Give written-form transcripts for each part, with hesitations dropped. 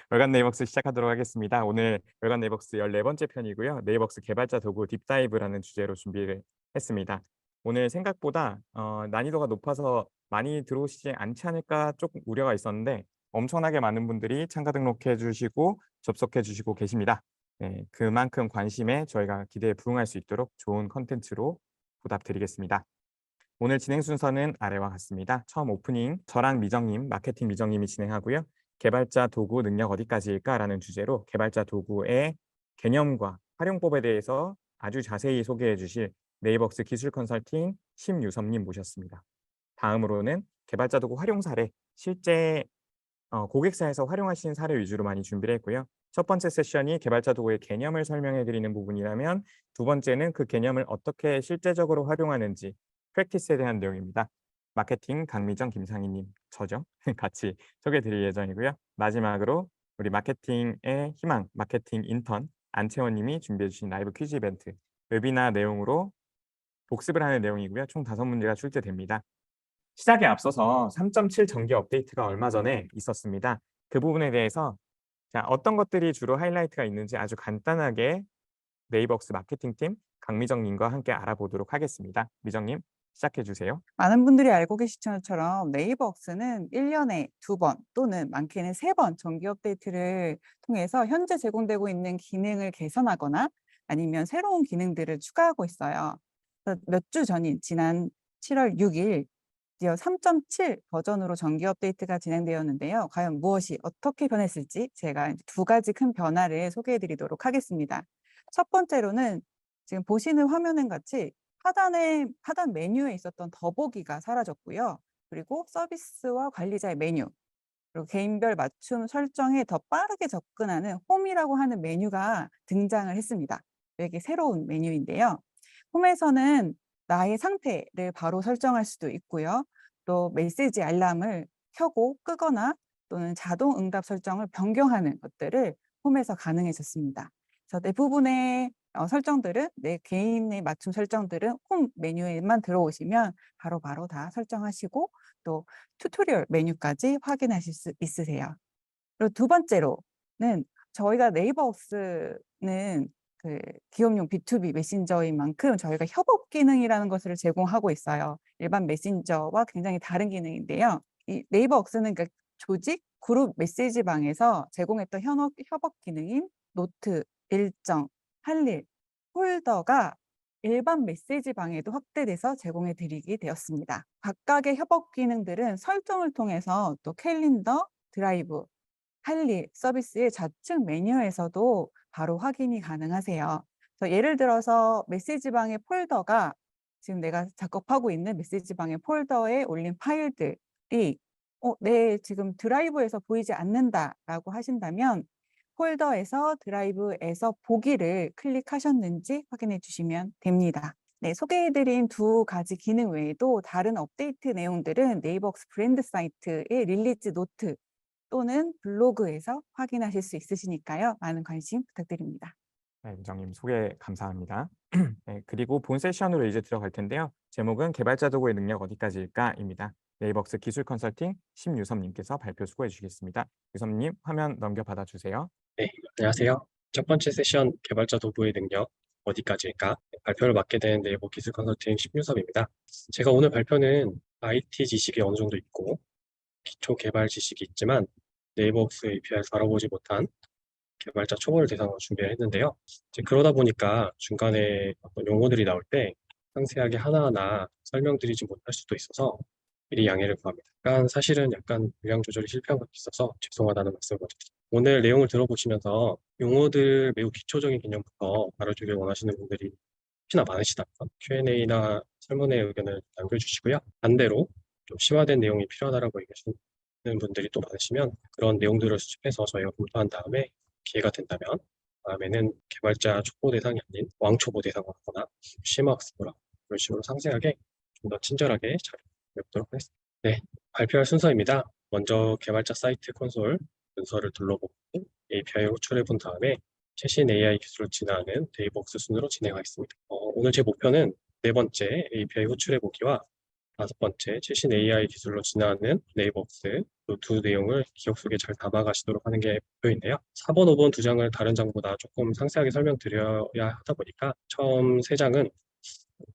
월간 네이버스 시작하도록 하겠습니다. 오늘 월간 네이버스 14번째 편이고요. 네이버스 개발자 도구 딥다이브라는 주제로 준비를 했습니다. 오늘 생각보다 난이도가 높아서 많이 들어오시지 않지 않을까 조금 우려가 있었는데 엄청나게 많은 분들이 참가 등록해 주시고 접속해 주시고 계십니다. 네, 그만큼 관심에 저희가 기대에 부응할 수 있도록 좋은 컨텐츠로 보답드리겠습니다. 오늘 진행 순서는 아래와 같습니다. 처음 오프닝 저랑 미정님, 마케팅 미정님이 진행하고요. 개발자 도구 능력 어디까지일까라는 주제로 개발자 도구의 개념과 활용법에 대해서 아주 자세히 소개해 주실 네이버스 기술 컨설팅 심유섭님 모셨습니다. 다음으로는 개발자 도구 활용 사례, 실제 고객사에서 활용하시는 사례 위주로 많이 준비를 했고요. 첫 번째 세션이 개발자 도구의 개념을 설명해 드리는 부분이라면 두 번째는 그 개념을 어떻게 실제적으로 활용하는지 프랙티스에 대한 내용입니다. 마케팅 강미정 김상희님 저죠? 같이 소개해 드릴 예정이고요. 마지막으로 우리 마케팅의 희망 마케팅 인턴 안채원 님이 준비해 주신 라이브 퀴즈 이벤트 웨비나 내용으로 복습을 하는 내용이고요. 총 5문제가 출제됩니다. 시작에 앞서서 3.7 정기 업데이트가 얼마 전에 있었습니다. 그 부분에 대해서 어떤 것들이 주로 하이라이트가 있는지 아주 간단하게 네이버스 마케팅팀 강미정 님과 함께 알아보도록 하겠습니다. 미정 님 시작해 주세요. 많은 분들이 알고 계시는 것처럼 네이버웍스는 1년에 2번 또는 많게는 3번 정기 업데이트를 통해서 현재 제공되고 있는 기능을 개선하거나 아니면 새로운 기능들을 추가하고 있어요. 몇 주 전인 지난 7월 6일 드디어 3.7 버전으로 정기 업데이트가 진행되었는데요. 과연 무엇이 어떻게 변했을지 제가 두 가지 큰 변화를 소개해 드리도록 하겠습니다. 첫 번째로는 지금 보시는 화면과 같이 하단 메뉴에 있었던 더보기가 사라졌고요. 그리고 서비스와 관리자의 메뉴, 그리고 개인별 맞춤 설정에 더 빠르게 접근하는 홈이라고 하는 메뉴가 등장을 했습니다. 이게 새로운 메뉴인데요. 홈에서는 나의 상태를 바로 설정할 수도 있고요. 또 메시지 알람을 켜고 끄거나 또는 자동 응답 설정을 변경하는 것들을 홈에서 가능해졌습니다. 그래서 대부분의 설정들은 내 개인의 맞춤 설정들은 홈 메뉴에만 들어오시면 바로바로 다 설정하시고 또 튜토리얼 메뉴까지 확인하실 수 있으세요. 그리고 두 번째로는 저희가 네이버웍스는 그 기업용 B2B 메신저인 만큼 저희가 협업 기능이라는 것을 제공하고 있어요. 일반 메신저와 굉장히 다른 기능인데요. 이 네이버웍스는 그 조직, 그룹 메시지방에서 제공했던 협업 기능인 노트, 일정, 할 일, 폴더가 일반 메시지방에도 확대돼서 제공해 드리게 되었습니다. 각각의 협업 기능들은 설정을 통해서 또 캘린더, 드라이브, 할 일, 서비스의 좌측 메뉴에서도 바로 확인이 가능하세요. 그래서 예를 들어서 메시지방의 폴더가 지금 내가 작업하고 있는 메시지방의 폴더에 올린 파일들이 내 지금 드라이브에서 보이지 않는다라고 하신다면 폴더에서 드라이브에서 보기를 클릭하셨는지 확인해 주시면 됩니다. 네, 소개해드린 두 가지 기능 외에도 다른 업데이트 내용들은 네이버웍스 브랜드 사이트의 릴리즈 노트 또는 블로그에서 확인하실 수 있으시니까요. 많은 관심 부탁드립니다. 네, 미정님 소개 감사합니다. 네, 그리고 본 세션으로 이제 들어갈 텐데요. 제목은 개발자 도구의 능력 어디까지일까입니다. 네이버스 기술 컨설팅 심유섭님께서 발표 수고해 주시겠습니다. 유섭님 화면 넘겨받아 주세요. 네, 안녕하세요. 첫 번째 세션 개발자 도구의 능력 어디까지일까? 발표를 맡게 된 네이버 기술 컨설팅 심유섭입니다. 제가 오늘 발표는 IT 지식이 어느 정도 있고 기초 개발 지식이 있지만 네이버웍스 API를 다뤄보지 못한 개발자 초보를 대상으로 준비를 했는데요. 이제 그러다 보니까 중간에 어떤 용어들이 나올 때 상세하게 하나하나 설명드리지 못할 수도 있어서 미리 양해를 구합니다. 사실은 약간 물량 조절이 실패한 것도 있어서 죄송하다는 말씀을 먼저 드립니다. 오늘 내용을 들어보시면서 용어들 매우 기초적인 개념부터 다뤄주길 원하시는 분들이 혹시나 많으시다면 Q&A나 설문의 의견을 남겨주시고요. 반대로 좀 심화된 내용이 필요하다고 얘기하시는 분들이 또 많으시면 그런 내용들을 수집해서 저희가 검토한 다음에 기회가 된다면 다음에는 개발자 초보 대상이 아닌 왕초보 대상으로 하거나 심화학습으로 이런 식으로 상세하게 좀 더 친절하게 자료를 하겠습니다. 네, 발표할 순서입니다. 먼저 개발자 사이트 콘솔 문서를 둘러보고 API를 호출해 본 다음에 최신 AI 기술을 진화하는 데이버웍스 순으로 진행하겠습니다. 오늘 제 목표는 네 번째 API 호출해 보기와 5번째, 최신 AI 기술로 진화하는 네이버웍스. 이 두 내용을 기억 속에 잘 담아가시도록 하는 게 목표인데요. 4번, 5번 두 장을 다른 장보다 조금 상세하게 설명드려야 하다 보니까 처음 세 장은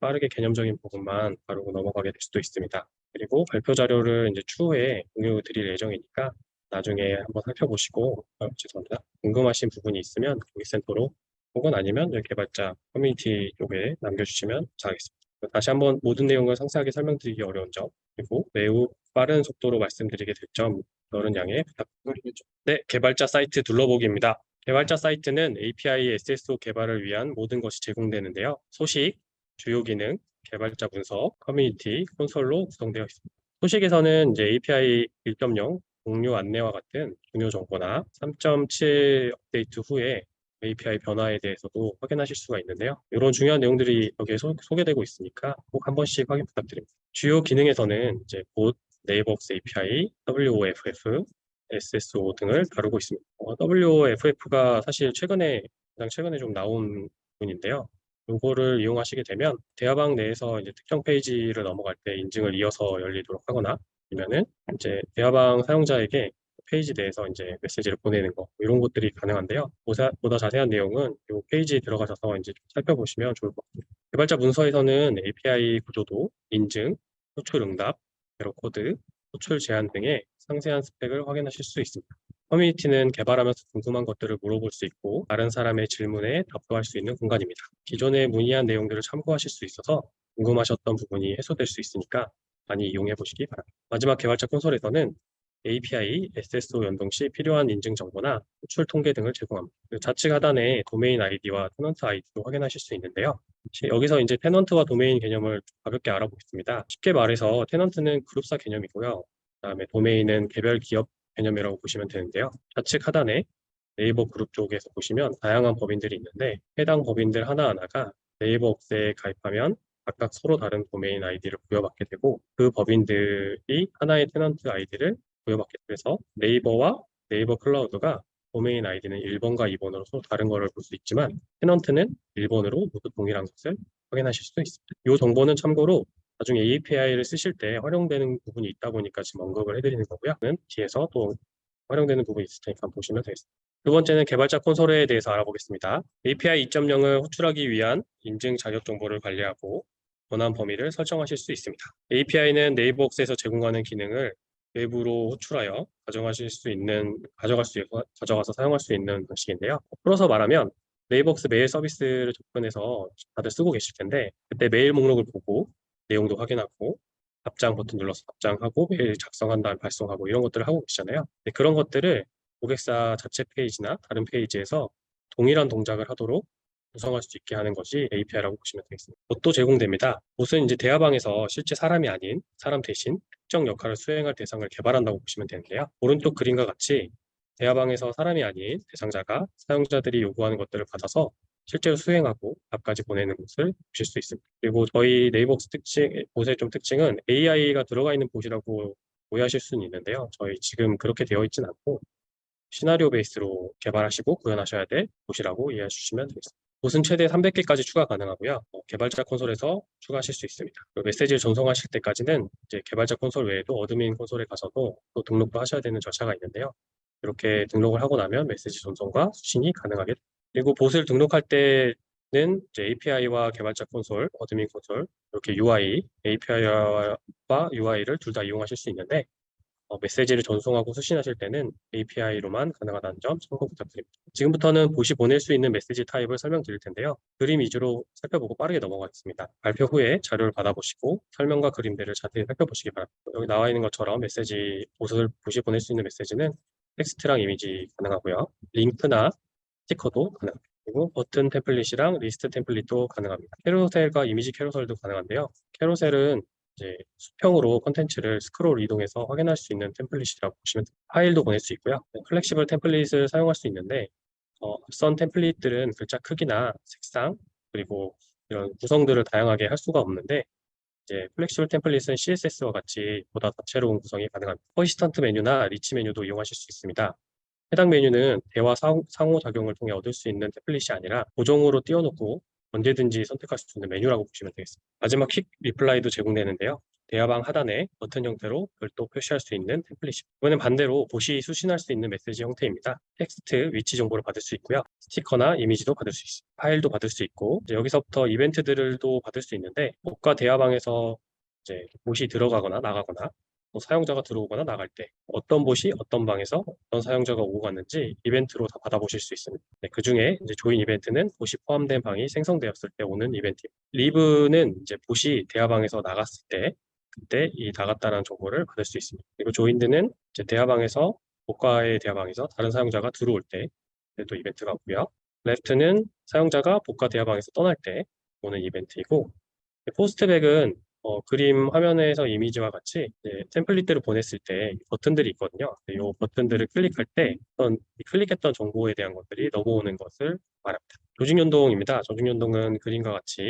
빠르게 개념적인 부분만 바르고 넘어가게 될 수도 있습니다. 그리고 발표 자료를 이제 추후에 공유 드릴 예정이니까 나중에 한번 살펴보시고, 죄송합니다. 궁금하신 부분이 있으면 고객센터로 혹은 아니면 여기 개발자 커뮤니티 쪽에 남겨주시면 감사하겠습니다. 다시 한번 모든 내용을 상세하게 설명드리기 어려운 점, 그리고 매우 빠른 속도로 말씀드리게 될 점, 여러분 양해 부탁드립니다. 네, 개발자 사이트 둘러보기입니다. 개발자 사이트는 API SSO 개발을 위한 모든 것이 제공되는데요. 소식, 주요 기능, 개발자 분석, 커뮤니티, 콘솔로 구성되어 있습니다. 소식에서는 이제 API 1.0 공유 안내와 같은 중요 정보나 3.7 업데이트 후에 API 변화에 대해서도 확인하실 수가 있는데요. 이런 중요한 내용들이 여기에 소개되고 있으니까 꼭 한 번씩 확인 부탁드립니다. 주요 기능에서는 이제 곧 네이버웍스 API, WOFF, SSO 등을 다루고 있습니다. WOFF가 사실 가장 최근에 좀 나온 부분인데요. 요거를 이용하시게 되면 대화방 내에서 이제 특정 페이지를 넘어갈 때 인증을 이어서 열리도록 하거나 아니면은 이제 대화방 사용자에게 페이지 내에서 이제 메시지를 보내는 거 이런 것들이 가능한데요. 보다 자세한 내용은 이 페이지에 들어가셔서 이제 좀 살펴보시면 좋을 것 같습니다. 개발자 문서에서는 API 구조도, 인증, 호출 응답, 에러 코드, 호출 제한 등의 상세한 스펙을 확인하실 수 있습니다. 커뮤니티는 개발하면서 궁금한 것들을 물어볼 수 있고 다른 사람의 질문에 답도 할 수 있는 공간입니다. 기존에 문의한 내용들을 참고하실 수 있어서 궁금하셨던 부분이 해소될 수 있으니까 많이 이용해 보시기 바랍니다. 마지막 개발자 콘솔에서는 API, SSO 연동 시 필요한 인증 정보나 호출 통계 등을 제공합니다. 좌측 하단에 도메인 아이디와 테넌트 아이디도 확인하실 수 있는데요. 여기서 이제 테넌트와 도메인 개념을 가볍게 알아보겠습니다. 쉽게 말해서 테넌트는 그룹사 개념이고요. 그다음에 도메인은 개별 기업 개념이라고 보시면 되는데요. 좌측 하단에 네이버 그룹 쪽에서 보시면 다양한 법인들이 있는데 해당 법인들 하나하나가 네이버 웍스에 가입하면 각각 서로 다른 도메인 아이디를 부여받게 되고 그 법인들이 하나의 테넌트 아이디를 부여받게 돼서 네이버와 네이버 클라우드가 도메인 아이디는 1번과 2번으로 서로 다른 것을 볼 수 있지만 테넌트는 1번으로 모두 동일한 것을 확인하실 수도 있습니다. 이 정보는 참고로 나중에 API를 쓰실 때 활용되는 부분이 있다 보니까 지금 언급을 해드리는 거고요. 뒤에서 또 활용되는 부분이 있을 테니까 보시면 되겠습니다. 두 번째는 개발자 콘솔에 대해서 알아보겠습니다. API 2.0을 호출하기 위한 인증 자격 정보를 관리하고 권한 범위를 설정하실 수 있습니다. API는 네이버웍스에서 제공하는 기능을 외부로 호출하여 가져가서 사용할 수 있는 방식인데요. 풀어서 말하면 네이버웍스 메일 서비스를 접근해서 다들 쓰고 계실 텐데 그때 메일 목록을 보고 내용도 확인하고 답장 버튼 눌러서 답장하고 메일 작성한 다음 발송하고 이런 것들을 하고 계시잖아요. 그런 것들을 고객사 자체 페이지나 다른 페이지에서 동일한 동작을 하도록 구성할 수 있게 하는 것이 API라고 보시면 되겠습니다. 봇도 제공됩니다. 봇은 이제 대화방에서 실제 사람이 아닌 사람 대신 특정 역할을 수행할 대상을 개발한다고 보시면 되는데요. 오른쪽 그림과 같이 대화방에서 사람이 아닌 대상자가 사용자들이 요구하는 것들을 받아서 실제로 수행하고 답까지 보내는 것을 보실 수 있습니다. 그리고 저희 네이버웍스 봇의 좀 특징은 AI가 들어가 있는 봇이라고 오해하실 수는 있는데요. 저희 지금 그렇게 되어 있진 않고 시나리오 베이스로 개발하시고 구현하셔야 될 봇이라고 이해해 주시면 되겠습니다. 봇은 최대 300개까지 추가 가능하고요. 개발자 콘솔에서 추가하실 수 있습니다. 메시지를 전송하실 때까지는 이제 개발자 콘솔 외에도 어드민 콘솔에 가서도 또 등록도 하셔야 되는 절차가 있는데요. 이렇게 등록을 하고 나면 메시지 전송과 수신이 가능하게 됩니다. 그리고 봇을 등록할 때는 이제 API와 개발자 콘솔, 어드민 콘솔 이렇게 UI, API와 UI를 둘 다 이용하실 수 있는데 메시지를 전송하고 수신하실 때는 API로만 가능하다는 점 참고 부탁드립니다. 지금부터는 봇이 보낼 수 있는 메시지 타입을 설명드릴 텐데요. 그림 위주로 살펴보고 빠르게 넘어가겠습니다. 발표 후에 자료를 받아보시고 설명과 그림들을 자세히 살펴보시기 바랍니다. 여기 나와 있는 것처럼 봇이 보낼 수 있는 메시지는 텍스트랑 이미지 가능하고요. 링크나 스티커도 가능합니다. 그리고 버튼 템플릿이랑 리스트 템플릿도 가능합니다. 캐로셀과 이미지 캐로셀도 가능한데요. 캐로셀은 이제 수평으로 컨텐츠를 스크롤 이동해서 확인할 수 있는 템플릿이라고 보시면 됩니다. 파일도 보낼 수 있고요. 플렉시블 템플릿을 사용할 수 있는데 앞선 템플릿들은 글자 크기나 색상 그리고 이런 구성들을 다양하게 할 수가 없는데 이제 플렉시블 템플릿은 CSS와 같이 보다 다채로운 구성이 가능합니다. 퍼시스턴트 메뉴나 리치 메뉴도 이용하실 수 있습니다. 해당 메뉴는 대화 상호작용을 통해 얻을 수 있는 템플릿이 아니라 고정으로 띄워놓고 언제든지 선택할 수 있는 메뉴라고 보시면 되겠습니다. 마지막 퀵 리플라이도 제공되는데요. 대화방 하단에 버튼 형태로 별도 표시할 수 있는 템플릿입니다. 이번엔 반대로 봇이 수신할 수 있는 메시지 형태입니다. 텍스트, 위치 정보를 받을 수 있고요. 스티커나 이미지도 받을 수 있습니다. 파일도 받을 수 있고, 이제 여기서부터 이벤트들도 받을 수 있는데, 봇과 대화방에서 이제 봇이 들어가거나 나가거나, 또 사용자가 들어오거나 나갈 때 어떤 봇이 어떤 방에서 어떤 사용자가 오고 갔는지 이벤트로 다 받아보실 수 있습니다. 네, 그 중에 이제 조인 이벤트는 봇이 포함된 방이 생성되었을 때 오는 이벤트입니다. 리브는 이제 봇이 대화방에서 나갔을 때 그때 이 나갔다는 정보를 받을 수 있습니다. 그리고 조인드는 이제 대화방에서 복과의 대화방에서 다른 사용자가 들어올 때 또 이벤트가 오고요. 레프트는 사용자가 복과 대화방에서 떠날 때 오는 이벤트이고, 포스트백은 그림 화면에서 이미지와 같이 템플릿들을 보냈을 때 버튼들이 있거든요. 이 버튼들을 클릭할 때 클릭했던 정보에 대한 것들이 넘어오는 것을 말합니다. 조직연동입니다. 조직연동은 그림과 같이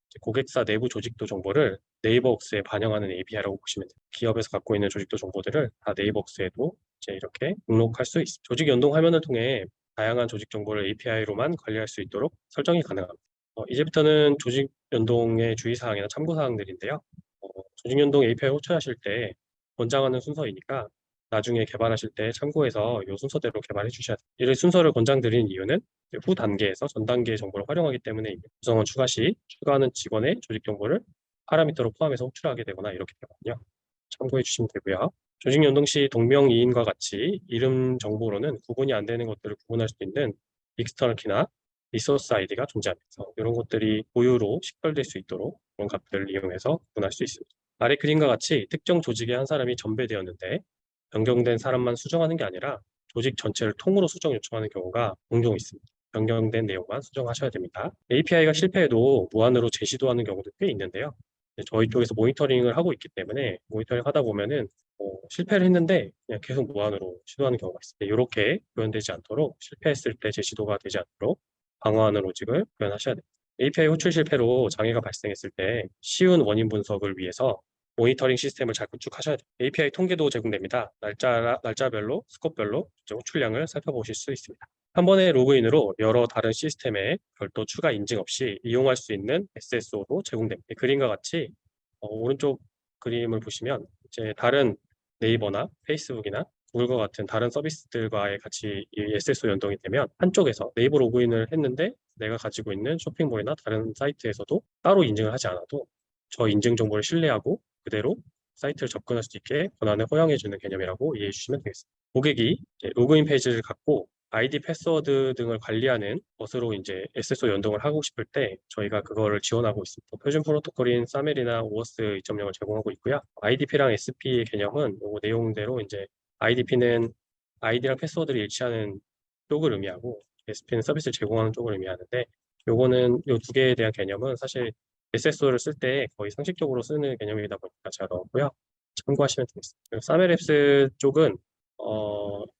이제 고객사 내부 조직도 정보를 네이버웍스에 반영하는 API라고 보시면 돼요. 기업에서 갖고 있는 조직도 정보들을 다 네이버웍스에도 이제 이렇게 등록할 수 있습니다. 조직 연동 화면을 통해 다양한 조직 정보를 API로만 관리할 수 있도록 설정이 가능합니다. 이제부터는 조직 연동의 주의사항이나 참고사항들인데요. 조직 연동 API 호출하실 때 권장하는 순서이니까 나중에 개발하실 때 참고해서 이 순서대로 개발해 주셔야 돼요. 이를 순서를 권장드리는 이유는 후 단계에서 전 단계의 정보를 활용하기 때문에 구성원 추가 시 추가하는 직원의 조직 정보를 파라미터로 포함해서 호출하게 되거나 이렇게 되거든요. 참고해 주시면 되고요. 조직 연동 시 동명이인과 같이 이름 정보로는 구분이 안 되는 것들을 구분할 수 있는 익스터널 키나 리소스 아이디가 존재합니다. 이런 것들이 고유로 식별될 수 있도록 그런 값들을 이용해서 구분할 수 있습니다. 아래 그림과 같이 특정 조직의 한 사람이 전배되었는데 변경된 사람만 수정하는 게 아니라 조직 전체를 통으로 수정 요청하는 경우가 종종 있습니다. 변경된 내용만 수정하셔야 됩니다. API가 실패해도 무한으로 재시도하는 경우도 꽤 있는데요. 저희 쪽에서 모니터링을 하고 있기 때문에 모니터링 하다 보면은 실패를 했는데 그냥 계속 무한으로 시도하는 경우가 있습니다. 이렇게 구현되지 않도록 실패했을 때 재시도가 되지 않도록 방어하는 로직을 구현하셔야 됩니다. API 호출 실패로 장애가 발생했을 때 쉬운 원인 분석을 위해서 모니터링 시스템을 잘 구축하셔야 돼요. API 통계도 제공됩니다. 날짜별로, 스코프별로 호출량을 살펴보실 수 있습니다. 한 번의 로그인으로 여러 다른 시스템에 별도 추가 인증 없이 이용할 수 있는 SSO도 제공됩니다. 그림과 같이 오른쪽 그림을 보시면 이제 다른 네이버나 페이스북이나 구글과 같은 다른 서비스들과의 같이 이 SSO 연동이 되면 한쪽에서 네이버 로그인을 했는데 내가 가지고 있는 쇼핑몰이나 다른 사이트에서도 따로 인증을 하지 않아도 저 인증 정보를 신뢰하고 그대로 사이트를 접근할 수 있게 권한을 허용해주는 개념이라고 이해해 주시면 되겠습니다. 고객이 이제 로그인 페이지를 갖고 아이디, 패스워드 등을 관리하는 것으로 이제 SSO 연동을 하고 싶을 때 저희가 그거를 지원하고 있습니다. 표준 프로토콜인 사멜이나 오어스 2.0을 제공하고 있고요. IDP랑 SP의 개념은 이 내용대로 이제 IDP는 아이디랑 패스워드를 일치하는 쪽을 의미하고 SP는 서비스를 제공하는 쪽을 의미하는데 요거는 요 두 개에 대한 개념은 사실 SSO를 쓸 때 거의 상식적으로 쓰는 개념이다 보니까 제가 넣었고요. 참고하시면 되겠습니다. 사멜앱스 쪽은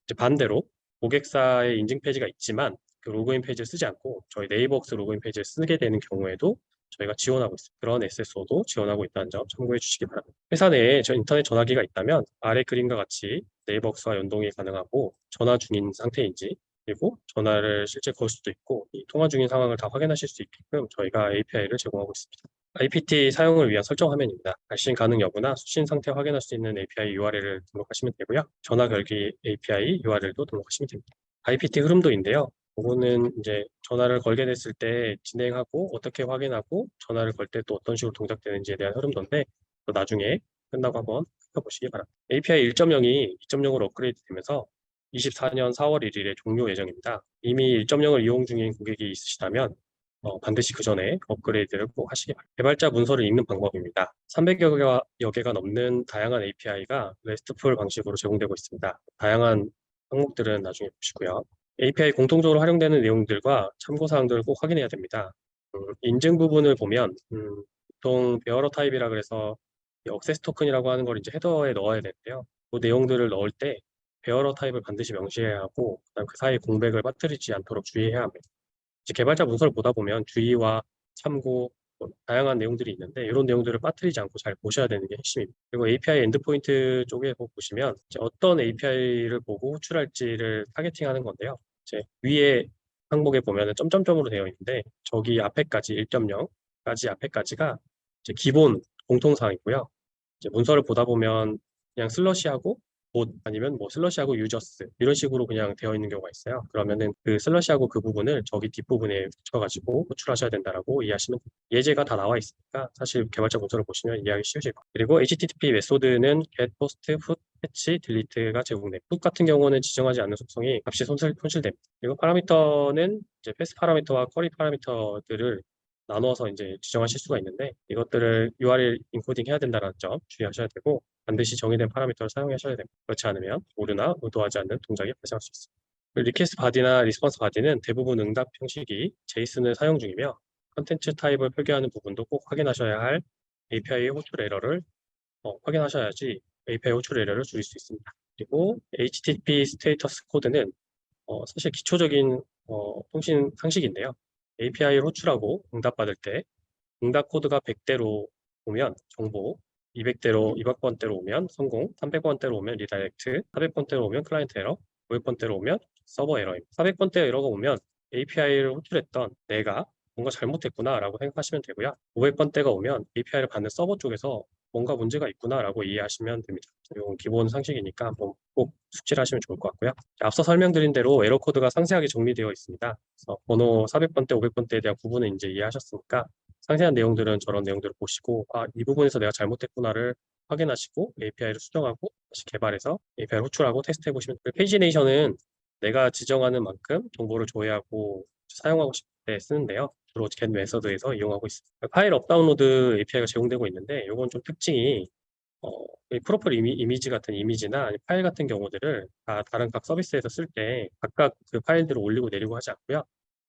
이제 반대로 고객사의 인증 페이지가 있지만 그 로그인 페이지를 쓰지 않고 저희 네이버웍스 로그인 페이지를 쓰게 되는 경우에도 저희가 지원하고 있습니다. 그런 SSO도 지원하고 있다는 점 참고해 주시기 바랍니다. 회사 내에 인터넷 전화기가 있다면 아래 그림과 같이 네이버웍스와 연동이 가능하고 전화 중인 상태인지 그리고 전화를 실제 걸 수도 있고 이 통화 중인 상황을 다 확인하실 수 있게끔 저희가 API를 제공하고 있습니다. IPT 사용을 위한 설정 화면입니다. 발신 가능 여부나 수신 상태 확인할 수 있는 API URL을 등록하시면 되고요. 전화 결기 API URL도 등록하시면 됩니다. IPT 흐름도인데요. 이거는 이제 전화를 걸게 됐을 때 진행하고 어떻게 확인하고 전화를 걸 때 또 어떤 식으로 동작되는지에 대한 흐름도인데 또 나중에 끝나고 한번 살펴보시기 바랍니다. API 1.0이 2.0으로 업그레이드 되면서 24년 4월 1일에 종료 예정입니다. 이미 1.0을 이용 중인 고객이 있으시다면 반드시 그 전에 업그레이드를 꼭 하시기 바랍니다. 개발자 문서를 읽는 방법입니다. 300여 개가 넘는 다양한 API가 RESTful 방식으로 제공되고 있습니다. 다양한 항목들은 나중에 보시고요. API 공통적으로 활용되는 내용들과 참고사항들을 꼭 확인해야 됩니다. 인증 부분을 보면 보통 베어러 타입이라 그래서 억세스 토큰이라고 하는 걸 이제 헤더에 넣어야 되는데요. 그 내용들을 넣을 때 베어러 타입을 반드시 명시해야 하고 그다음 그 사이에 공백을 빠뜨리지 않도록 주의해야 합니다. 이제 개발자 문서를 보다 보면 주의와 참고 다양한 내용들이 있는데 이런 내용들을 빠뜨리지 않고 잘 보셔야 되는 게 핵심입니다. 그리고 API 엔드포인트 쪽에 보시면 이제 어떤 API를 보고 호출할지를 타겟팅하는 건데요. 이제 위에 항목에 보면은 점점점으로 되어 있는데 저기 앞에까지 1.0까지 앞에까지가 이제 기본 공통사항이고요. 이제 문서를 보다 보면 그냥 슬러시하고 봇 아니면 뭐 슬러시하고 유저스 이런 식으로 그냥 되어 있는 경우가 있어요. 그러면은 그 슬러시하고 그 부분을 저기 뒷부분에 붙여가지고 호출하셔야 된다라고 이해하시면 됩니다. 예제가 다 나와 있으니까 사실 개발자 문서를 보시면 이해하기 쉬우실 거예요. 그리고 HTTP 메소드는 get, post, put, fetch, delete가 제공됩니다. put 같은 경우는 지정하지 않는 속성이 값이 손실됩니다. 그리고 파라미터는 이제 패스 파라미터와 쿼리 파라미터들을 나누어서 이제 지정하실 수가 있는데 이것들을 URL 인코딩 해야 된다는 점 주의하셔야 되고 반드시 정의된 파라미터를 사용하셔야 됩니다. 그렇지 않으면 오류나 의도하지 않는 동작이 발생할 수 있습니다. 리퀘스트 바디나 리스폰스 바디는 대부분 응답 형식이 제이슨을 사용 중이며 컨텐츠 타입을 표기하는 부분도 꼭 확인하셔야 할 API 호출 에러를 확인하셔야지 API 호출 에러를 줄일 수 있습니다. 그리고 HTTP 스테이터스 코드는 사실 기초적인 통신 상식인데요. API를 호출하고 응답받을 때 응답 코드가 100대로 오면 정보, 200번대로 오면 성공, 300번대로 오면 리다이렉트, 400번대로 오면 클라이언트 에러, 500번대로 오면 서버 에러입니다. 400번대 에러가 오면 API를 호출했던 내가 뭔가 잘못했구나라고 생각하시면 되고요. 500번대가 오면 API를 받는 서버 쪽에서 뭔가 문제가 있구나라고 이해하시면 됩니다. 이건 기본 상식이니까 한번 꼭 숙지를 하시면 좋을 것 같고요. 앞서 설명드린 대로 에러 코드가 상세하게 정리되어 있습니다. 그래서 번호 400번대, 500번대에 대한 구분은 이제 이해하셨으니까 상세한 내용들은 저런 내용들을 보시고 이 부분에서 내가 잘못했구나를 확인하시고 API를 수정하고 다시 개발해서 API를 호출하고 테스트해 보시면 돼요. 페이지네이션은 내가 지정하는 만큼 정보를 조회하고 사용하고 싶을 때 쓰는데요. 주로 get 메서드에서 이용하고 있습니다. 파일 업다운로드 API가 제공되고 있는데 이건 좀 특징이 이 프로필 이미지 같은 이미지나 아니면 파일 같은 경우들을 다른 각 서비스에서 쓸 때 각각 그 파일들을 올리고 내리고 하지 않고요.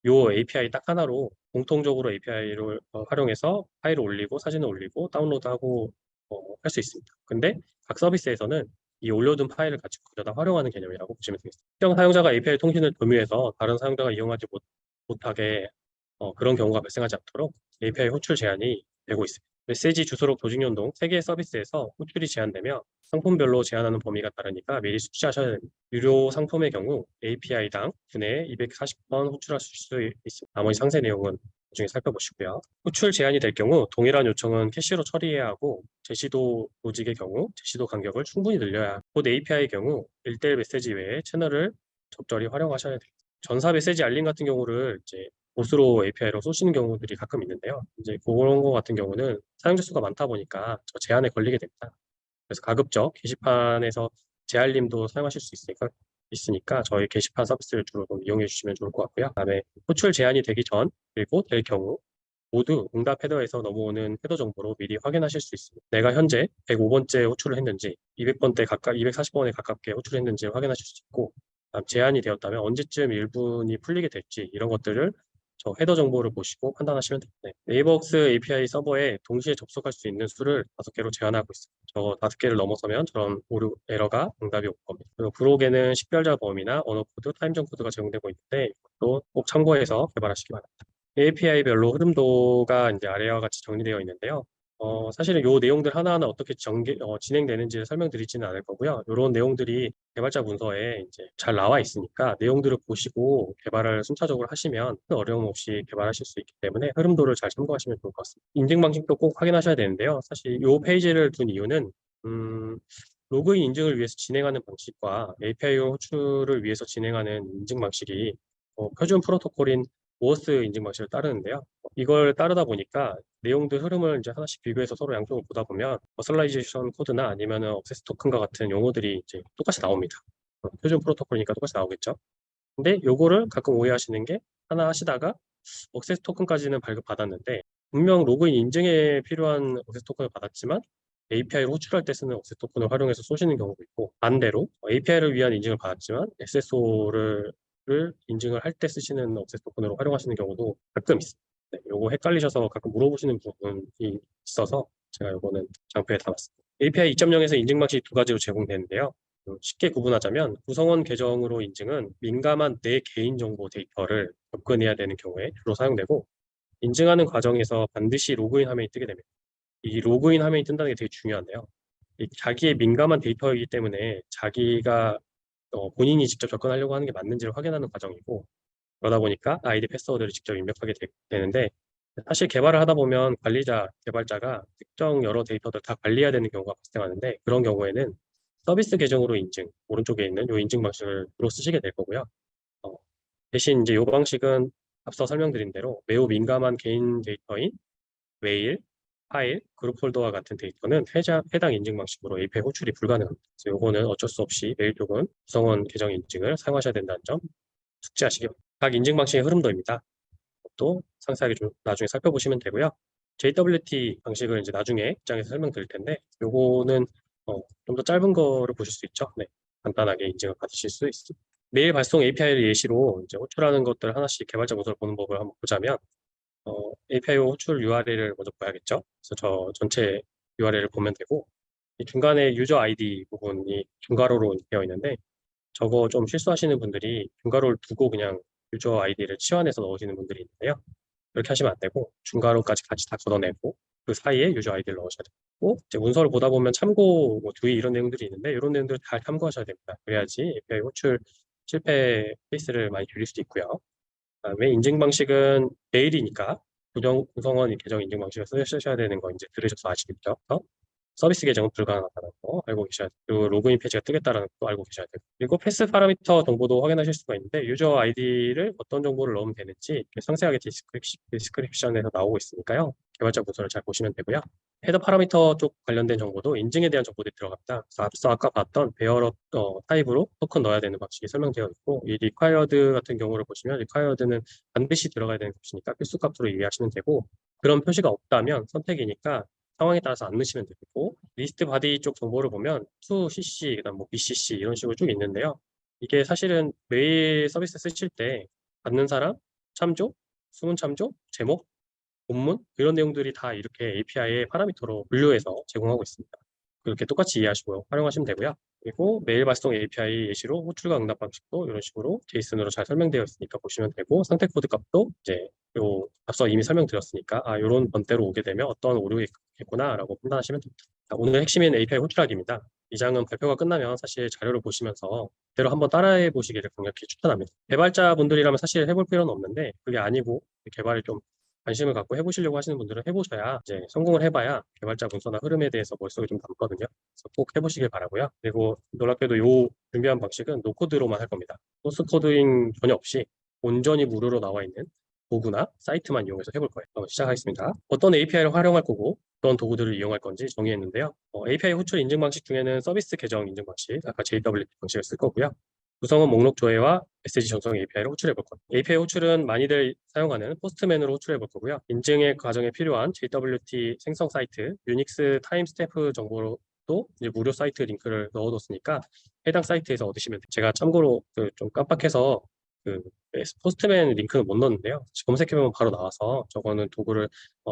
요 API 딱 하나로 공통적으로 API를 활용해서 파일을 올리고 사진을 올리고 다운로드하고 할 수 있습니다. 근데 각 서비스에서는 이 올려둔 파일을 가지고 그려다 활용하는 개념이라고 보시면 되겠습니다. 특정 사용자가 API 통신을 공유해서 다른 사용자가 이용하지 못하게 그런 경우가 발생하지 않도록 API 호출 제한이 되고 있습니다. 메시지 주소록 조직 연동 3개의 서비스에서 호출이 제한되며 상품별로 제한하는 범위가 다르니까 미리 숙지하셔야 됩니다. 유료 상품의 경우 API당 분에 240번 호출하실 수 있습니다. 나머지 상세 내용은 나중에 살펴보시고요. 호출 제한이 될 경우 동일한 요청은 캐시로 처리해야 하고 제시도 로직의 경우 제시도 간격을 충분히 늘려야 합니다. 곧 API의 경우 1대1 메시지 외에 채널을 적절히 활용하셔야 됩니다. 전사 메시지 알림 같은 경우를 이제 보스로 API로 쏘시는 경우들이 가끔 있는데요. 이제 그런 거 같은 경우는 사용자 수가 많다 보니까 저 제한에 걸리게 됩니다. 그래서 가급적 게시판에서 재알림도 사용하실 수 있으니까 저희 게시판 서비스를 주로 좀 이용해 주시면 좋을 것 같고요. 그다음에 호출 제한이 되기 전 그리고 될 경우 모두 응답 헤더에서 넘어오는 헤더 정보로 미리 확인하실 수 있습니다. 내가 현재 105번째 호출을 했는지 200번대 가까이 240번에 가깝게 호출을 했는지 확인하실 수 있고 제한이 되었다면 언제쯤 일분이 풀리게 될지 이런 것들을 저 헤더 정보를 보시고 판단하시면 됩니다. 네이버웍스 API 서버에 동시에 접속할 수 있는 수를 5개로 제한하고 있습니다. 저 5개를 넘어서면 저런 오류 에러가 응답이 올 겁니다. 그리고 브록에는 식별자 범위나 언어 코드, 타임존 코드가 제공되고 있는데 이것도 꼭 참고해서 개발하시기 바랍니다. API별로 흐름도가 이제 아래와 같이 정리되어 있는데요. 사실은 이 내용들 하나하나 어떻게 진행되는지를 설명드리지는 않을 거고요. 이런 내용들이 개발자 문서에 이제 잘 나와 있으니까 내용들을 보시고 개발을 순차적으로 하시면 큰 어려움 없이 개발하실 수 있기 때문에 흐름도를 잘 참고하시면 좋을 것 같습니다. 인증 방식도 꼭 확인하셔야 되는데요. 사실 이 페이지를 둔 이유는 로그인 인증을 위해서 진행하는 방식과 API 호출을 위해서 진행하는 인증 방식이 표준 프로토콜인 오어스 인증 방식을 따르는데요. 이걸 따르다 보니까 내용들 흐름을 이제 하나씩 비교해서 서로 양쪽을 보다 보면 퍼스널라이제이션 코드나 아니면은 억세스 토큰과 같은 용어들이 이제 똑같이 나옵니다. 표준 프로토콜이니까 똑같이 나오겠죠. 근데 요거를 가끔 오해하시는 게 하나 하시다가 억세스 토큰까지는 발급받았는데 분명 로그인 인증에 필요한 억세스 토큰을 받았지만 API를 호출할 때 쓰는 억세스 토큰을 활용해서 쏘시는 경우도 있고 반대로 API를 위한 인증을 받았지만 SSO를 인증을 할 때 쓰시는 억세스 토큰으로 활용하시는 경우도 가끔 있습니다. 네, 요거 헷갈리셔서 가끔 물어보시는 부분이 있어서 제가 요거는 장표에 담았습니다. API 2.0에서 인증 방식이 2가지로 제공되는데요. 쉽게 구분하자면 구성원 계정으로 인증은 민감한 내 개인정보 데이터를 접근해야 되는 경우에 주로 사용되고 인증하는 과정에서 반드시 로그인 화면이 뜨게 됩니다. 이 로그인 화면이 뜬다는 게 되게 중요한데요. 자기의 민감한 데이터이기 때문에 자기가 본인이 직접 접근하려고 하는 게 맞는지를 확인하는 과정이고 그러다 보니까 아이디 패스워드를 직접 입력하게 되는데 사실 개발을 하다 보면 개발자가 특정 여러 데이터들 다 관리해야 되는 경우가 발생하는데 그런 경우에는 서비스 계정으로 인증, 오른쪽에 있는 이 인증 방식을 주로 쓰시게 될 거고요. 어, 대신 이제 이 방식은 앞서 설명드린 대로 매우 민감한 개인 데이터인 메일, 파일, 그룹 폴더와 같은 데이터는 해당 인증 방식으로 API 호출이 불가능합니다. 그래서 이거는 어쩔 수 없이 메일 쪽은 구성원 계정 인증을 사용하셔야 된다는 점 숙지하시기 바랍니다. 각 인증 방식의 흐름도입니다. 또 상세하게 좀 나중에 살펴보시면 되고요. JWT 방식을 이제 나중에 입장에서 설명드릴 텐데 요거는 좀 더 짧은 거를 보실 수 있죠. 네, 간단하게 인증을 받으실 수 있습니다. 메일 발송 API를 예시로 이제 호출하는 것들 하나씩 개발자 문서를 보는 법을 한번 보자면 API 호출 URL을 먼저 봐야겠죠. 그래서 저 전체 URL을 보면 되고 이 중간에 유저 아이디 부분이 중괄호로 되어 있는데 저거 좀 실수하시는 분들이 중괄호를 두고 그냥 유저 아이디를 치환해서 넣으시는 분들이 있는데요. 이렇게 하시면 안 되고 중괄호까지 같이 다 걷어내고 그 사이에 유저 아이디를 넣으셔야 되고 이제 문서를 보다 보면 참고 뭐 주의 이런 내용들이 있는데 이런 내용들을 잘 참고하셔야 됩니다. 그래야지 API 호출 실패 케이스를 많이 줄일 수도 있고요. 그다음에 인증 방식은 메일이니까 구성원 계정 인증 방식을 쓰셔야 되는 거 이제 들으셔서 아시겠죠? 서비스 계정은 불가능하다는 거 알고 계셔야 돼요. 그리고 로그인 페이지가 뜨겠다는 것도 알고 계셔야 돼요. 그리고 패스 파라미터 정보도 확인하실 수가 있는데 유저 아이디를 어떤 정보를 넣으면 되는지 상세하게 디스크립션에서 나오고 있으니까요. 개발자 문서를 잘 보시면 되고요. 헤더 파라미터 쪽 관련된 정보도 인증에 대한 정보들이 들어갑니다. 그래서 앞서 아까 봤던 베어러 타입으로 토큰 넣어야 되는 방식이 설명되어 있고 이 required 같은 경우를 보시면 required는 반드시 들어가야 되는 것이니까 필수 값으로 이해하시면 되고 그런 표시가 없다면 선택이니까 상황에 따라서 안 넣으시면 되고 리스트 바디 쪽 정보를 보면 to.cc, 그다음 뭐 bcc 이런 식으로 쭉 있는데요. 이게 사실은 메일 서비스 쓰실 때 받는 사람, 참조, 숨은 참조, 제목, 본문 이런 내용들이 다 이렇게 API의 파라미터로 분류해서 제공하고 있습니다. 그렇게 똑같이 이해하시고 활용하시면 되고요. 그리고 메일 발송 API 예시로 호출과 응답 방식도 이런 식으로 제이슨으로 잘 설명되어 있으니까 보시면 되고 상태 코드 값도 이제 요 앞서 이미 설명드렸으니까 이런 번대로 오게 되면 어떤 오류가 있겠구나라고 판단하시면 됩니다. 자, 오늘 핵심인 API 호출하기입니다. 이 장은 발표가 끝나면 사실 자료를 보시면서 그대로 한번 따라해 보시기를 강력히 추천합니다. 개발자분들이라면 사실 해볼 필요는 없는데 그게 아니고 개발을 좀 관심을 갖고 해보시려고 하시는 분들은 해보셔야 이제 성공을 해봐야 개발자 문서나 흐름에 대해서 머릿속에 좀 남거든요. 그래서 꼭 해보시길 바라고요. 그리고 놀랍게도 요 준비한 방식은 노코드로만 할 겁니다. 소스 코딩 전혀 없이 온전히 무료로 나와 있는 도구나 사이트만 이용해서 해볼 거예요. 그럼 시작하겠습니다. 어떤 API를 활용할 거고 어떤 도구들을 이용할 건지 정의했는데요. API 호출 인증 방식 중에는 서비스 계정 인증 방식, 아까 JWT 방식을 쓸 거고요. 구성원 목록 조회와 메시지 전송 API를 호출해 볼 겁니다. API 호출은 많이들 사용하는 포스트맨으로 호출해 볼 거고요. 인증의 과정에 필요한 JWT 생성 사이트, 유닉스 타임스탬프 정보로 또 이제 무료 사이트 링크를 넣어뒀으니까 해당 사이트에서 얻으시면 돼요. 제가 참고로 좀 깜빡해서 포스트맨 링크는 못 넣었는데요. 검색해보면 바로 나와서 저거는 도구를